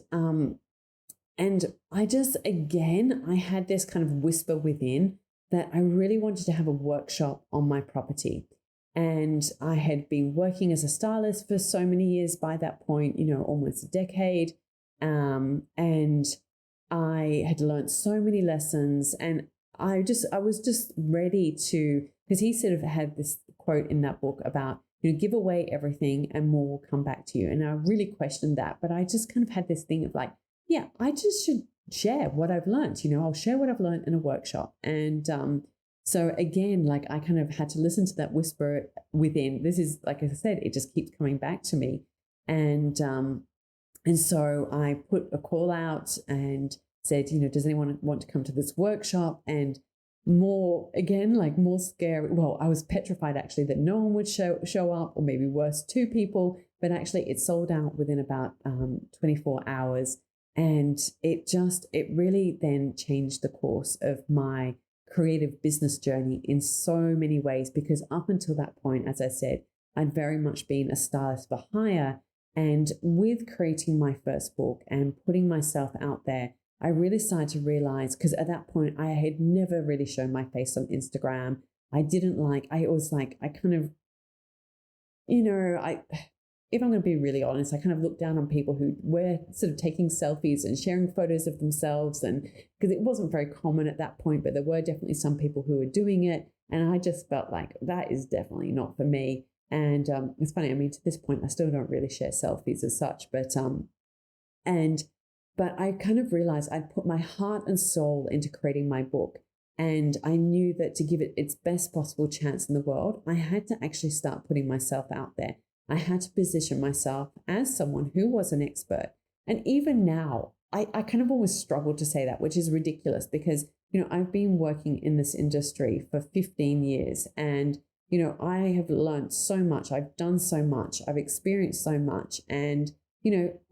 I just, again, I had this kind of whisper within that I really wanted to have a workshop on my property. And I had been working as a stylist for so many years by that point, almost a decade. And I had learned so many lessons, and I was just ready to, because he sort of had this quote in that book about, give away everything and more will come back to you. And I really questioned that, but I just kind of had this thing of like, yeah, I just should share what I've learned. I'll share what I've learned in a workshop. And so again, like I kind of had to listen to that whisper within. This is, like I said, it just keeps coming back to me. And so I put a call out and said, does anyone want to come to this workshop? And more scary. Well, I was petrified actually that no one would show up, or maybe worse, 2 people. But actually, it sold out within about 24 hours. And it really then changed the course of my creative business journey in so many ways, because up until that point, as I said, I'd very much been a stylist for hire. And with creating my first book and putting myself out there, I really started to realize, because at that point, I had never really shown my face on Instagram. I kind of, if I'm going to be really honest, I kind of looked down on people who were sort of taking selfies and sharing photos of themselves. And because it wasn't very common at that point, but there were definitely some people who were doing it. And I just felt like that is definitely not for me. And it's funny, I mean, to this point, I still don't really share selfies as such, but I kind of realized I'd put my heart and soul into creating my book. And I knew that to give it its best possible chance in the world, I had to actually start putting myself out there. I had to position myself as someone who was an expert. And even now, I kind of always struggle to say that, which is ridiculous because, I've been working in this industry for 15 years and, I have learned so much. I've done so much. I've experienced so much. And,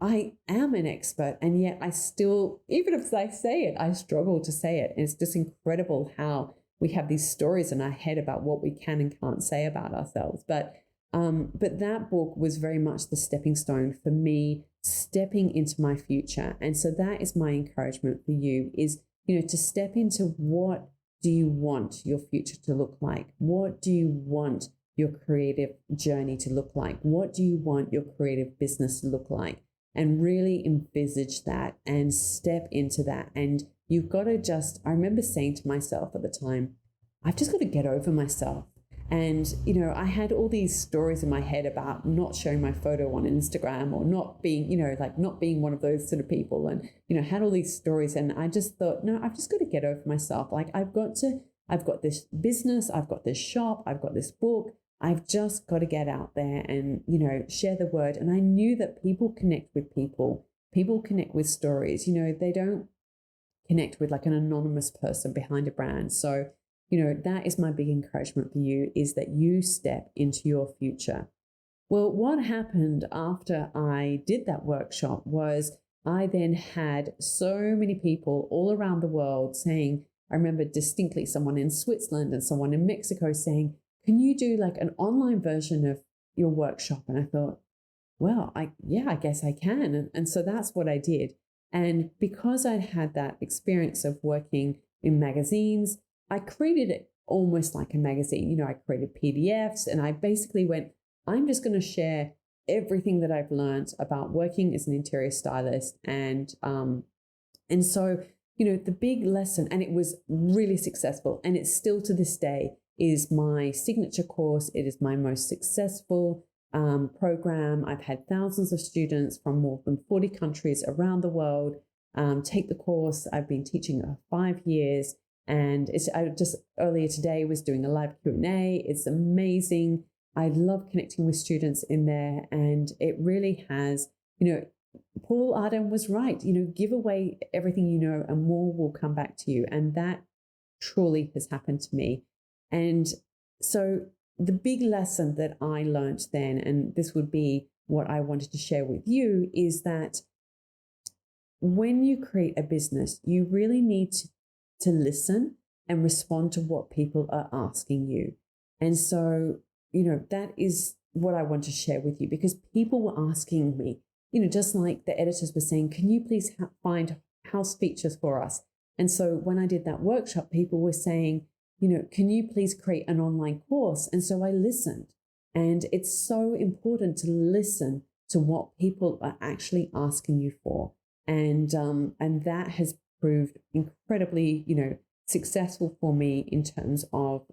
I am an expert. And yet I still, even if I say it, I struggle to say it. And it's just incredible how we have these stories in our head about what we can and can't say about ourselves. But that book was very much the stepping stone for me stepping into my future. And so that is my encouragement for you is, to step into what do you want your future to look like? What do you want your creative journey to look like? What do you want your creative business to look like? And really envisage that and step into that. And you've got to I remember saying to myself at the time, I've just got to get over myself. And, I had all these stories in my head about not showing my photo on Instagram or not being, not being one of those sort of people and, had all these stories. And I just thought, no, I've just got to get over myself. Like I've got this business, I've got this shop, I've got this book. I've just got to get out there and, share the word. And I knew that people connect with people connect with stories, they don't connect with like an anonymous person behind a brand. So, that is my big encouragement for you is that you step into your future. Well, what happened after I did that workshop was I then had so many people all around the world saying, I remember distinctly someone in Switzerland and someone in Mexico saying, can you do like an online version of your workshop? And I thought, well, I guess I can. And so that's what I did. And because I'd had that experience of working in magazines. I created it almost like a magazine. I created PDFs, and I basically went, I'm just going to share everything that I've learned about working as an interior stylist. And so, the big lesson, and it was really successful, and it's still to this day, is my signature course. It is my most successful program. I've had thousands of students from more than 40 countries around the world take the course. I've been teaching it for 5 years, and I just earlier today was doing a live Q&A. It's amazing. I love connecting with students in there, and it really has, Paul Arden was right. Give away everything you know, and more will come back to you. And that truly has happened to me. And so the big lesson that I learned then, and this would be what I wanted to share with you, is that when you create a business, you really need to listen and respond to what people are asking you. And so, that is what I want to share with you, because people were asking me, just like the editors were saying, can you please find house features for us? And so when I did that workshop, people were saying, can you please create an online course? And so I listened. And it's so important to listen to what people are actually asking you for. And that has proved incredibly, successful for me in terms of,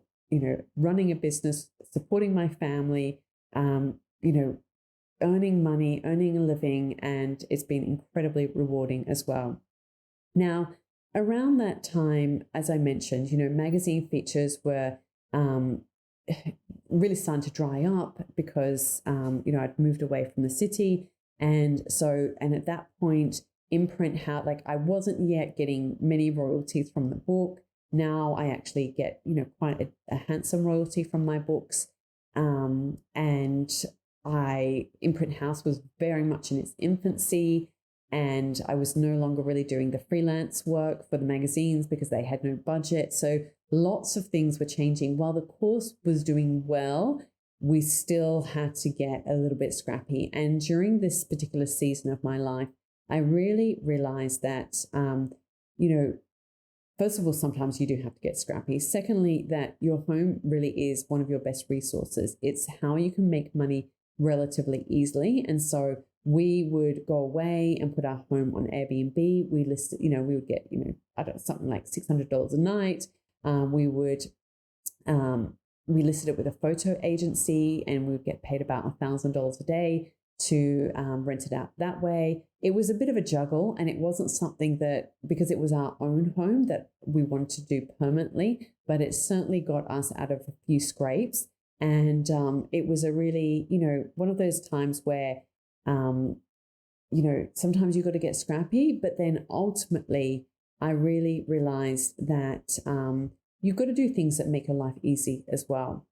running a business, supporting my family, earning money, earning a living, and it's been incredibly rewarding as well. Now, around that time, as I mentioned, magazine features were really starting to dry up because, I'd moved away from the city. And at that point, imprint I wasn't yet getting many royalties from the book. Now I actually get, quite a handsome royalty from my books. And Imprint House was very much in its infancy, and I was no longer really doing the freelance work for the magazines because they had no budget. So lots of things were changing. While the course was doing well, we still had to get a little bit scrappy. And during this particular season of my life, I really realized that, first of all, sometimes you do have to get scrappy. Secondly, that your home really is one of your best resources. It's how you can make money relatively easily. And so we would go away and put our home on Airbnb. We listed, we would get, something like $600 a night. We listed it with a photo agency, and we would get paid about $1,000 a day to rent it out that way. It was a bit of a juggle, and it wasn't something that, because it was our own home, that we wanted to do permanently, but it certainly got us out of a few scrapes. And it was a really, one of those times where, sometimes you got to get scrappy, but then ultimately I really realized that you've got to do things that make your life easy as well.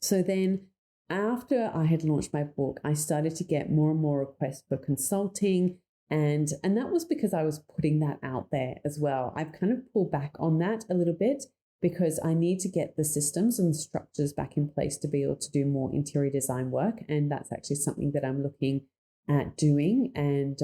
So then after I had launched my book, I started to get more and more requests for consulting. And that was because I was putting that out there as well. I've kind of pulled back on that a little bit because I need to get the systems and structures back in place to be able to do more interior design work. And that's actually something that I'm looking at doing. And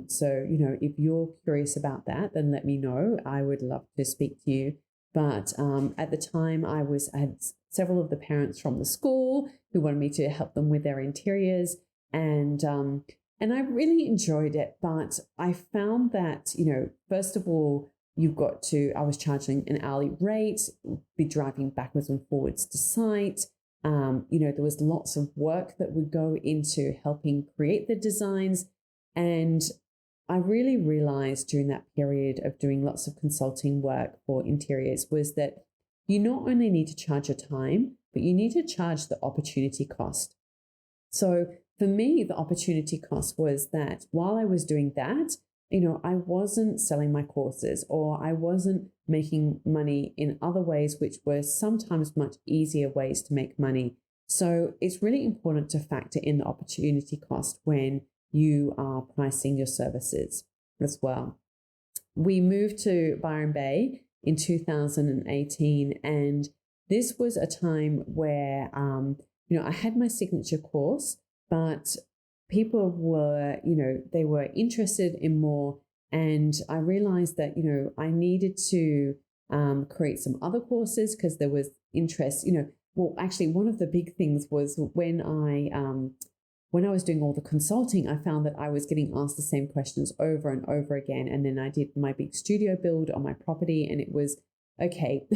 so, if you're curious about that, then let me know. I would love to speak to you. But at the time, I had several of the parents from the school who wanted me to help them with their interiors. And I really enjoyed it. But I found that, first of all, I was charging an hourly rate, be driving backwards and forwards to site. There was lots of work that would go into helping create the designs. And I really realized during that period of doing lots of consulting work for interiors was that you not only need to charge your time, but you need to charge the opportunity cost. So for me, the opportunity cost was that while I was doing that, I wasn't selling my courses, or I wasn't making money in other ways, which were sometimes much easier ways to make money. So it's really important to factor in the opportunity cost when you are pricing your services as well. We moved to Byron Bay in 2018, and this was a time where, I had my signature course, but people were, they were interested in more. And I realized that, I needed to create some other courses because there was interest, well, actually, one of the big things was when I was doing all the consulting, I found that I was getting asked the same questions over and over again. And then I did my big studio build on my property, and it was, okay,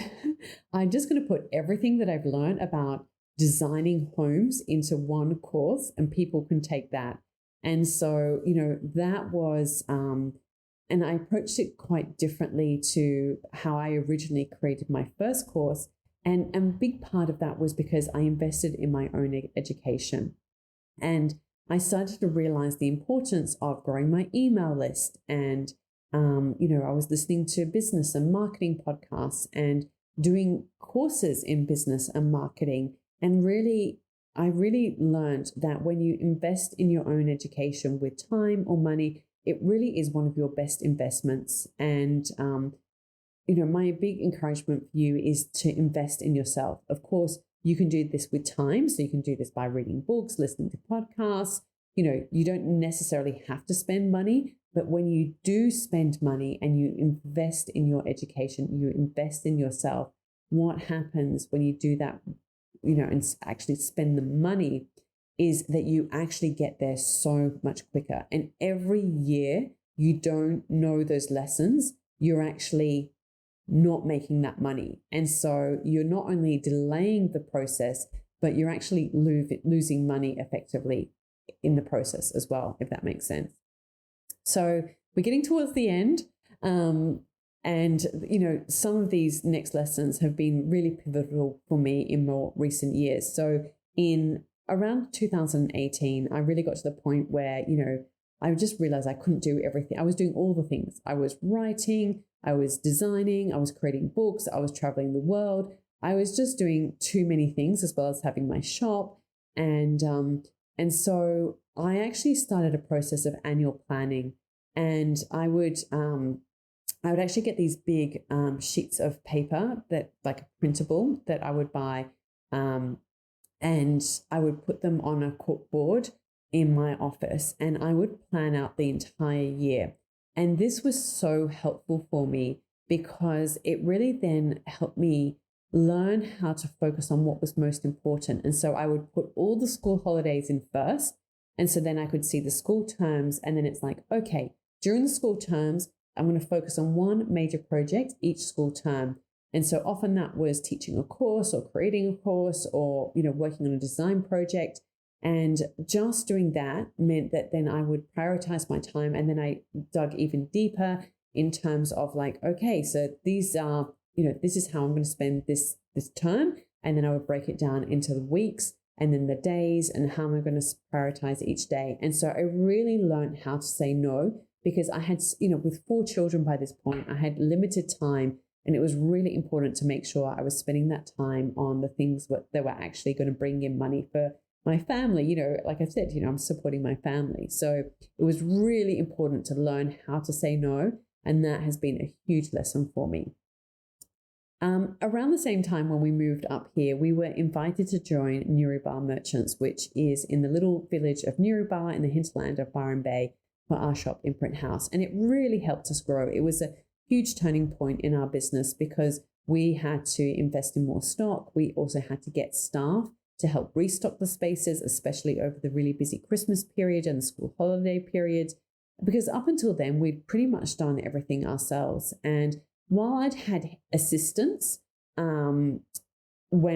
I'm just going to put everything that I've learned about designing homes into one course, and people can take that. And so, that was, and I approached it quite differently to how I originally created my first course. And a big part of that was because I invested in my own education. And I started to realize the importance of growing my email list. And, I was listening to business and marketing podcasts and doing courses in business and marketing. And I really learned that when you invest in your own education with time or money, it really is one of your best investments. And, my big encouragement for you is to invest in yourself. Of course, you can do this with time. So you can do this by reading books, listening to podcasts. You don't necessarily have to spend money, but when you do spend money and you invest in your education, you invest in yourself, what happens when you do that, and actually spend the money is that you actually get there so much quicker. And every year you don't know those lessons, you're actually not making that money. And so you're not only delaying the process, but you're actually losing money effectively in the process as well, if that makes sense. So we're getting towards the end. And, some of these next lessons have been really pivotal for me in more recent years. So in around 2018, I really got to the point where, I just realized I couldn't do everything. I was doing all the things. I was writing, I was designing, I was creating books, I was traveling the world. I was just doing too many things, as well as having my shop. And so I actually started a process of annual planning, and I would actually get these big sheets of paper that, like a printable, that I would buy, and I would put them on a corkboard in my office, and I would plan out the entire year. And this was so helpful for me because it really then helped me learn how to focus on what was most important. And so I would put all the school holidays in first. And so then I could see the school terms. And then it's like, okay, during the school terms, I'm going to focus on one major project each school term. And so often that was teaching a course or creating a course or, working on a design project. And just doing that meant that then I would prioritize my time. And then I dug even deeper in terms of like, okay, so these are, this is how I'm going to spend this term. And then I would break it down into the weeks and then the days and how am I going to prioritize each day. And so I really learned how to say no, because I had, with 4 children by this point, I had limited time. And it was really important to make sure I was spending that time on the things that were actually going to bring in money for my family. Like I said, I'm supporting my family. So it was really important to learn how to say no. And that has been a huge lesson for me. Around the same time when we moved up here, we were invited to join Newrybar Merchants, which is in the little village of Newrybar in the hinterland of Byron Bay, for our shop Imprint House. And it really helped us grow. It was a huge turning point in our business because we had to invest in more stock. We also had to get staff to help restock the spaces, especially over the really busy Christmas period and the school holiday period, because up until then, we'd pretty much done everything ourselves. And while I'd had assistance when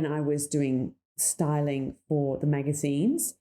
I was doing styling for the magazines,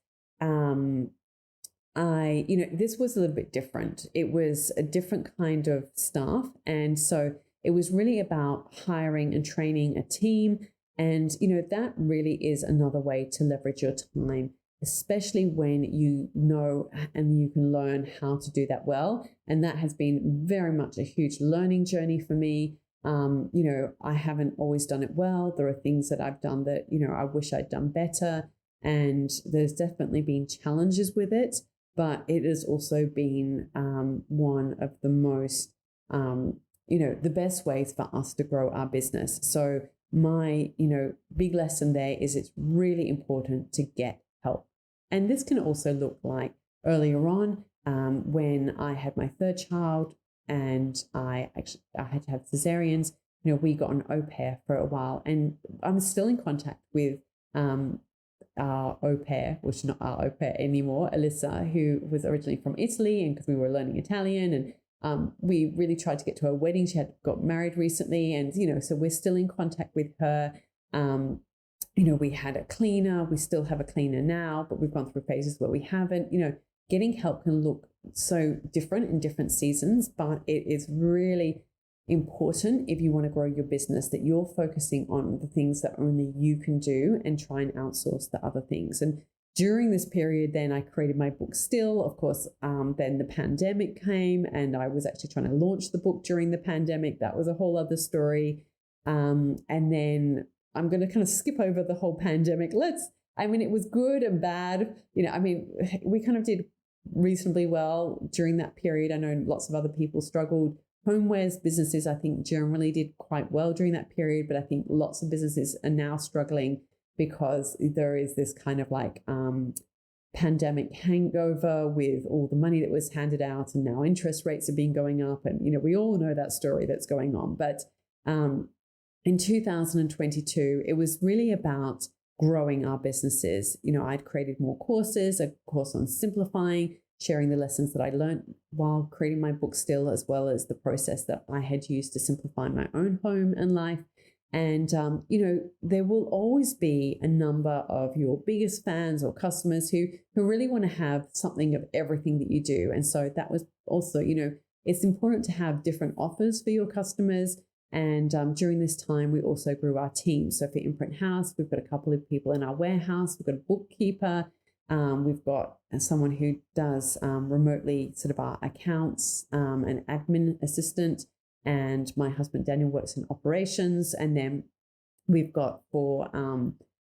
this was a little bit different. It was a different kind of staff. And so it was really about hiring and training a team. And, that really is another way to leverage your time, especially when you know and you can learn how to do that well. And that has been very much a huge learning journey for me. I haven't always done it well. There are things that I've done that, I wish I'd done better. And there's definitely been challenges with it, but it has also been one of the most, the best ways for us to grow our business. So my, big lesson there is it's really important to get help. And this can also look like earlier on when I had my 3rd child and I had to have cesareans. we got an au pair for a while, and I'm still in contact with our au pair, which is not our au pair anymore, Alyssa, who was originally from Italy, and because we were learning Italian, and we really tried to get to her wedding. She had got married recently, and so we're still in contact with her. We had a cleaner. We still have a cleaner now, but we've gone through phases where we haven't. Getting help can look so different in different seasons, but it is really important if you want to grow your business that you're focusing on the things that only you can do and try and outsource the other things. And during this period, then I created my book Still. Of course, then the pandemic came, and I was actually trying to launch the book during the pandemic. That was a whole other story. And then I'm going to kind of skip over the whole pandemic. It was good and bad. We kind of did reasonably well during that period. I know lots of other people struggled. Homewares businesses, I think, generally did quite well during that period, but I think lots of businesses are now struggling because there is this kind of like pandemic hangover with all the money that was handed out, and now interest rates have been going up, and we all know that story that's going on. But in 2022, it was really about growing our businesses. I'd created more courses, a course on simplifying, sharing the lessons that I learned while creating my book Still, as well as the process that I had used to simplify my own home and life. And, there will always be a number of your biggest fans or customers who really want to have something of everything that you do. And so that was also, it's important to have different offers for your customers. And during this time, we also grew our team. So for Imprint House, we've got a couple of people in our warehouse. We've got a bookkeeper. We've got someone who does remotely sort of our accounts, an admin assistant, and my husband Daniel works in operations. And then we've got for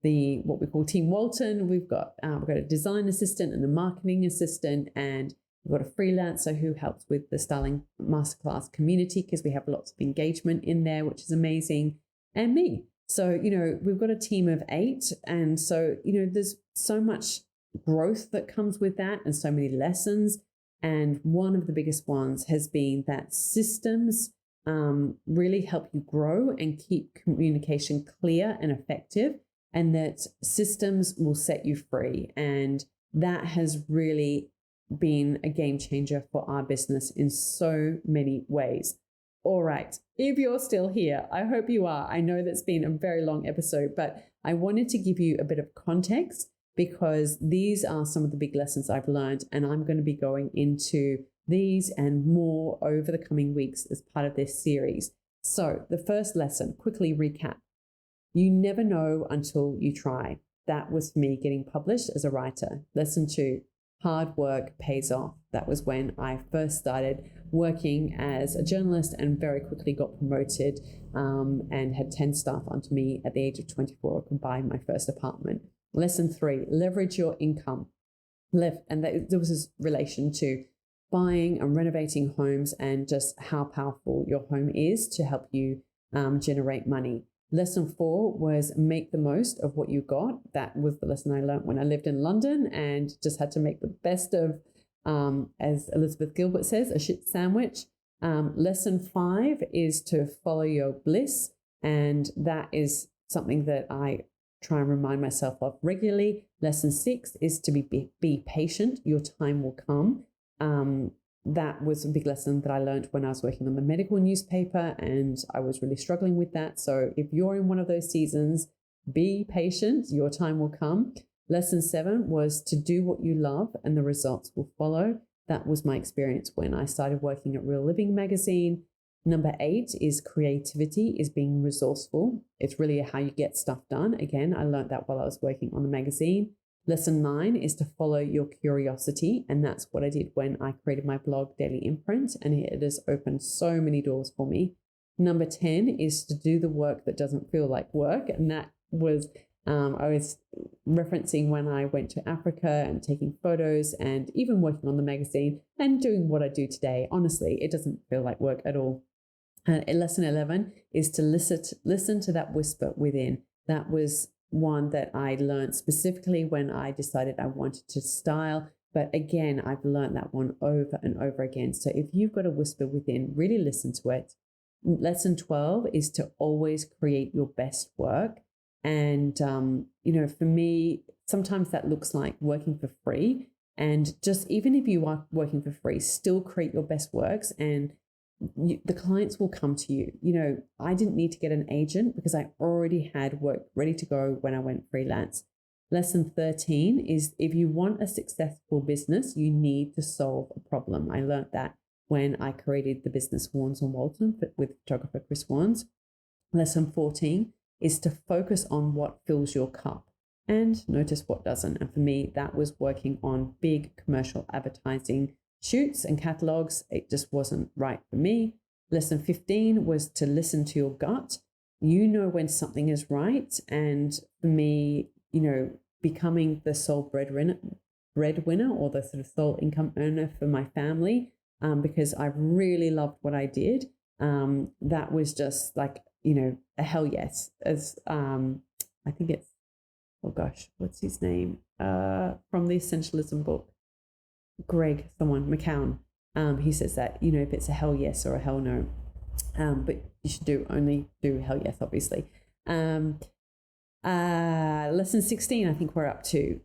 what we call Team Walton, we've got a design assistant and a marketing assistant, and we've got a freelancer who helps with the styling masterclass community because we have lots of engagement in there, which is amazing, and me. So we've got a team of 8, and so there's so much growth that comes with that and so many lessons. And one of the biggest ones has been that systems really help you grow and keep communication clear and effective, and that systems will set you free. And that has really been a game changer for our business in so many ways. All right, if you're still here, I hope you are. I know that's been a very long episode, but I wanted to give you a bit of context because these are some of the big lessons I've learned, and I'm going to be going into these and more over the coming weeks as part of this series. So the first lesson, quickly recap. You never know until you try. That was me getting published as a writer. Lesson 2, hard work pays off. That was when I first started working as a journalist and very quickly got promoted and had 10 staff under me at the age of 24, could buy my first apartment. Lesson 3, leverage your income. And there was this relation to buying and renovating homes and just how powerful your home is to help you generate money. Lesson 4 was make the most of what you got. That was the lesson I learned when I lived in London and just had to make the best of, as Elizabeth Gilbert says, a shit sandwich. Lesson 5 is to follow your bliss. And that is something that I try and remind myself of regularly. Lesson 6 is to be patient. Your time will come. That was a big lesson that I learned when I was working on the medical newspaper, and I was really struggling with that. So if you're in one of those seasons, be patient, your time will come. Lesson 7 was to do what you love and the results will follow. That was my experience when I started working at Real Living magazine. Number 8 is creativity, is being resourceful. It's really how you get stuff done. Again, I learned that while I was working on the magazine. Lesson 9 is to follow your curiosity. And that's what I did when I created my blog, Daily Imprint. And it has opened so many doors for me. Number 10 is to do the work that doesn't feel like work. And that was, I was referencing when I went to Africa and taking photos and even working on the magazine and doing what I do today. Honestly, it doesn't feel like work at all. Lesson 11 is to listen to that whisper within. That was one that I learned specifically when I decided I wanted to style. But again, I've learned that one over and over again. So if you've got a whisper within, really listen to it. Lesson 12 is to always create your best work. And, for me, sometimes that looks like working for free. And just even if you are working for free, still create your best works, and the clients will come to you. I didn't need to get an agent because I already had work ready to go when I went freelance. Lesson 13 is if you want a successful business, you need to solve a problem. I learned that when I created the business Warnes and Walton with photographer Chris Warnes. Lesson 14 is to focus on what fills your cup and notice what doesn't. And for me, that was working on big commercial advertising shoots and catalogs. It just wasn't right for me. Lesson 15 was to listen to your gut. You know when something is right. And for me, becoming the sole breadwinner or the sort of sole income earner for my family, because I really loved what I did. That was just like, a hell yes. As I think it's, oh gosh, what's his name? From the Essentialism book, someone, McCown. He says that, if it's a hell yes or a hell no, but you should only do hell yes, obviously. Lesson 16, I think we're up to,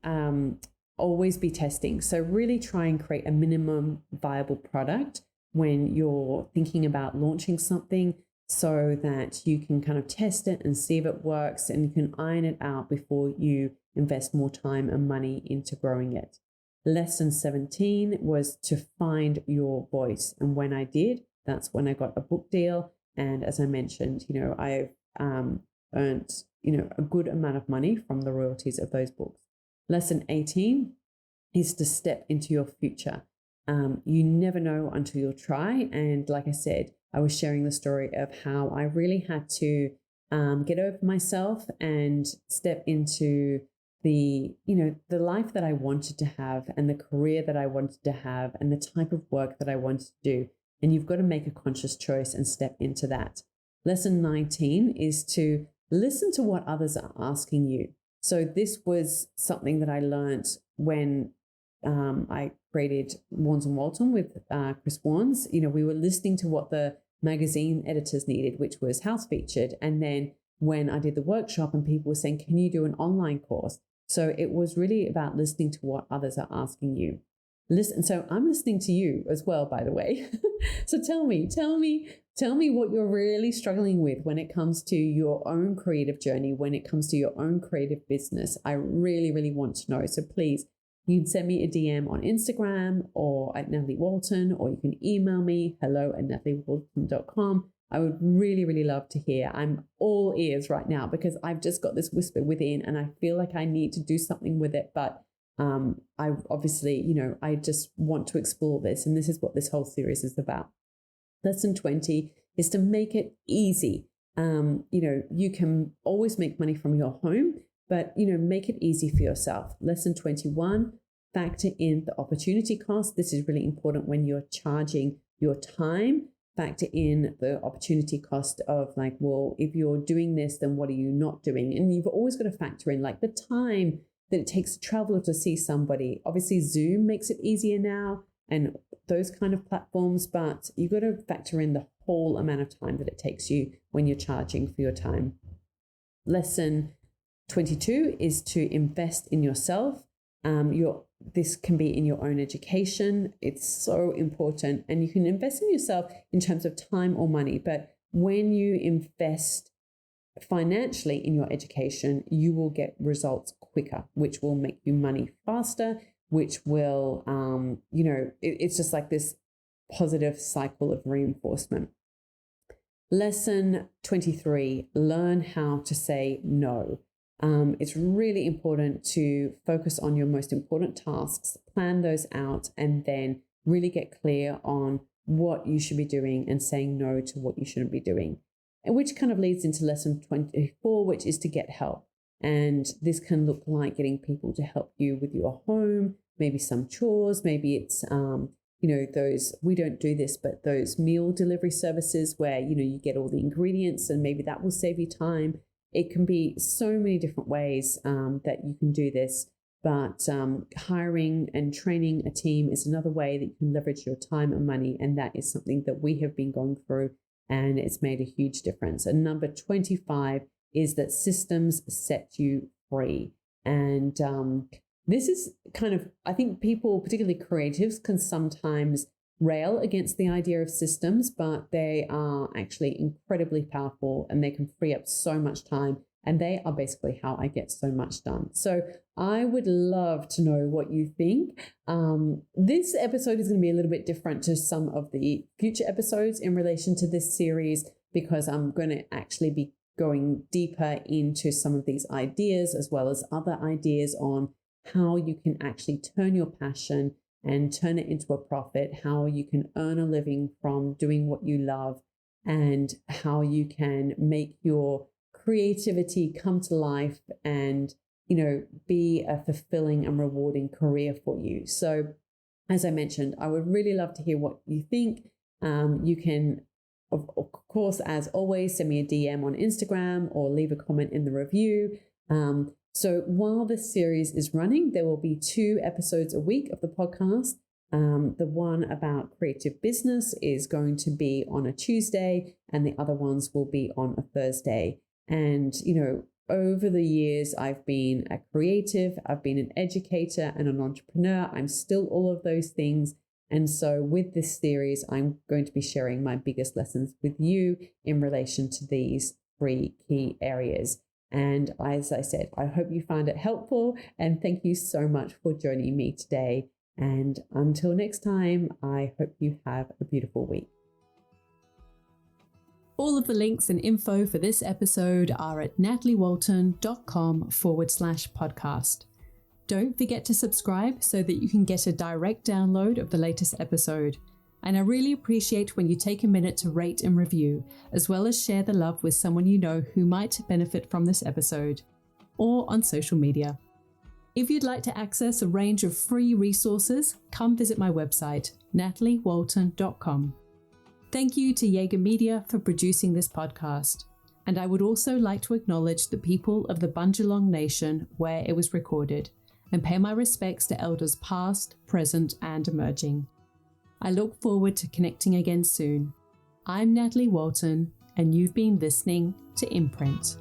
always be testing. So really try and create a minimum viable product when you're thinking about launching something, so that you can kind of test it and see if it works, and you can iron it out before you invest more time and money into growing it. Lesson 17 was to find your voice. And when I did, that's when I got a book deal. And as I mentioned, I've earned, a good amount of money from the royalties of those books. Lesson 18 is to step into your future. You never know until you try. And like I said, I was sharing the story of how I really had to get over myself and step into the life that I wanted to have, and the career that I wanted to have, and the type of work that I wanted to do. And you've got to make a conscious choice and step into that. Lesson 19 is to listen to what others are asking you. So this was something that I learned when I created Warnes and Walton with Chris Warnes. We were listening to what the magazine editors needed, which was house featured. And then when I did the workshop and people were saying, can you do an online course? So it was really about listening to what others are asking you. Listen. So I'm listening to you as well, by the way. So tell me what you're really struggling with when it comes to your own creative journey, when it comes to your own creative business. I really, really want to know. So please, you can send me a DM on Instagram or at Natalie Walton, or you can email me, hello@nataliewalton.com. I would really, really love to hear. I'm all ears right now because I've just got this whisper within and I feel like I need to do something with it. But I obviously, I just want to explore this. And this is what this whole series is about. Lesson 20 is to make it easy. You can always make money from your home, but, make it easy for yourself. Lesson 21, factor in the opportunity cost. This is really important when you're charging your time. Factor in the opportunity cost of like, well, if you're doing this, then what are you not doing? And you've always got to factor in like the time that it takes to travel to see somebody. Obviously, Zoom makes it easier now and those kind of platforms, but you've got to factor in the whole amount of time that it takes you when you're charging for your time. Lesson 22 is to invest in yourself. This can be in your own education. It's so important. And you can invest in yourself in terms of time or money. But when you invest financially in your education, you will get results quicker, which will make you money faster, which will, it's just like this positive cycle of reinforcement. Lesson 23, learn how to say no. It's really important to focus on your most important tasks, plan those out, and then really get clear on what you should be doing and saying no to what you shouldn't be doing. And which kind of leads into lesson 24, which is to get help. And this can look like getting people to help you with your home, maybe some chores, maybe it's, those, we don't do this, but those meal delivery services where, you get all the ingredients and maybe that will save you time. It can be so many different ways that you can do this, but hiring and training a team is another way that you can leverage your time and money. And that is something that we have been going through and it's made a huge difference. And number 25 is that systems set you free. And this is kind of, I think people, particularly creatives, can sometimes rail against the idea of systems, but they are actually incredibly powerful and they can free up so much time. And they are basically how I get so much done. So I would love to know what you think. This episode is going to be a little bit different to some of the future episodes in relation to this series, because I'm going to actually be going deeper into some of these ideas, as well as other ideas on how you can actually turn your passion and turn it into a profit, how you can earn a living from doing what you love, and how you can make your creativity come to life and, be a fulfilling and rewarding career for you. So as I mentioned, I would really love to hear what you think. You can, of course, as always, send me a DM on Instagram or leave a comment in the review. So while this series is running, there will be 2 episodes a week of the podcast. The one about creative business is going to be on a Tuesday, and the other ones will be on a Thursday. And, over the years, I've been a creative, I've been an educator and an entrepreneur. I'm still all of those things. And so with this series, I'm going to be sharing my biggest lessons with you in relation to these 3 key areas. And as I said, I hope you find it helpful, and thank you so much for joining me today. And until next time, I hope you have a beautiful week. All of the links and info for this episode are at nataliewalton.com/podcast. Don't forget to subscribe so that you can get a direct download of the latest episode. And I really appreciate when you take a minute to rate and review, as well as share the love with someone you know who might benefit from this episode, or on social media. If you'd like to access a range of free resources, come visit my website, nataliewalton.com. Thank you to Jaeger Media for producing this podcast. And I would also like to acknowledge the people of the Bundjalung Nation where it was recorded, and pay my respects to elders past, present, and emerging. I look forward to connecting again soon. I'm Natalie Walton, and you've been listening to Imprint.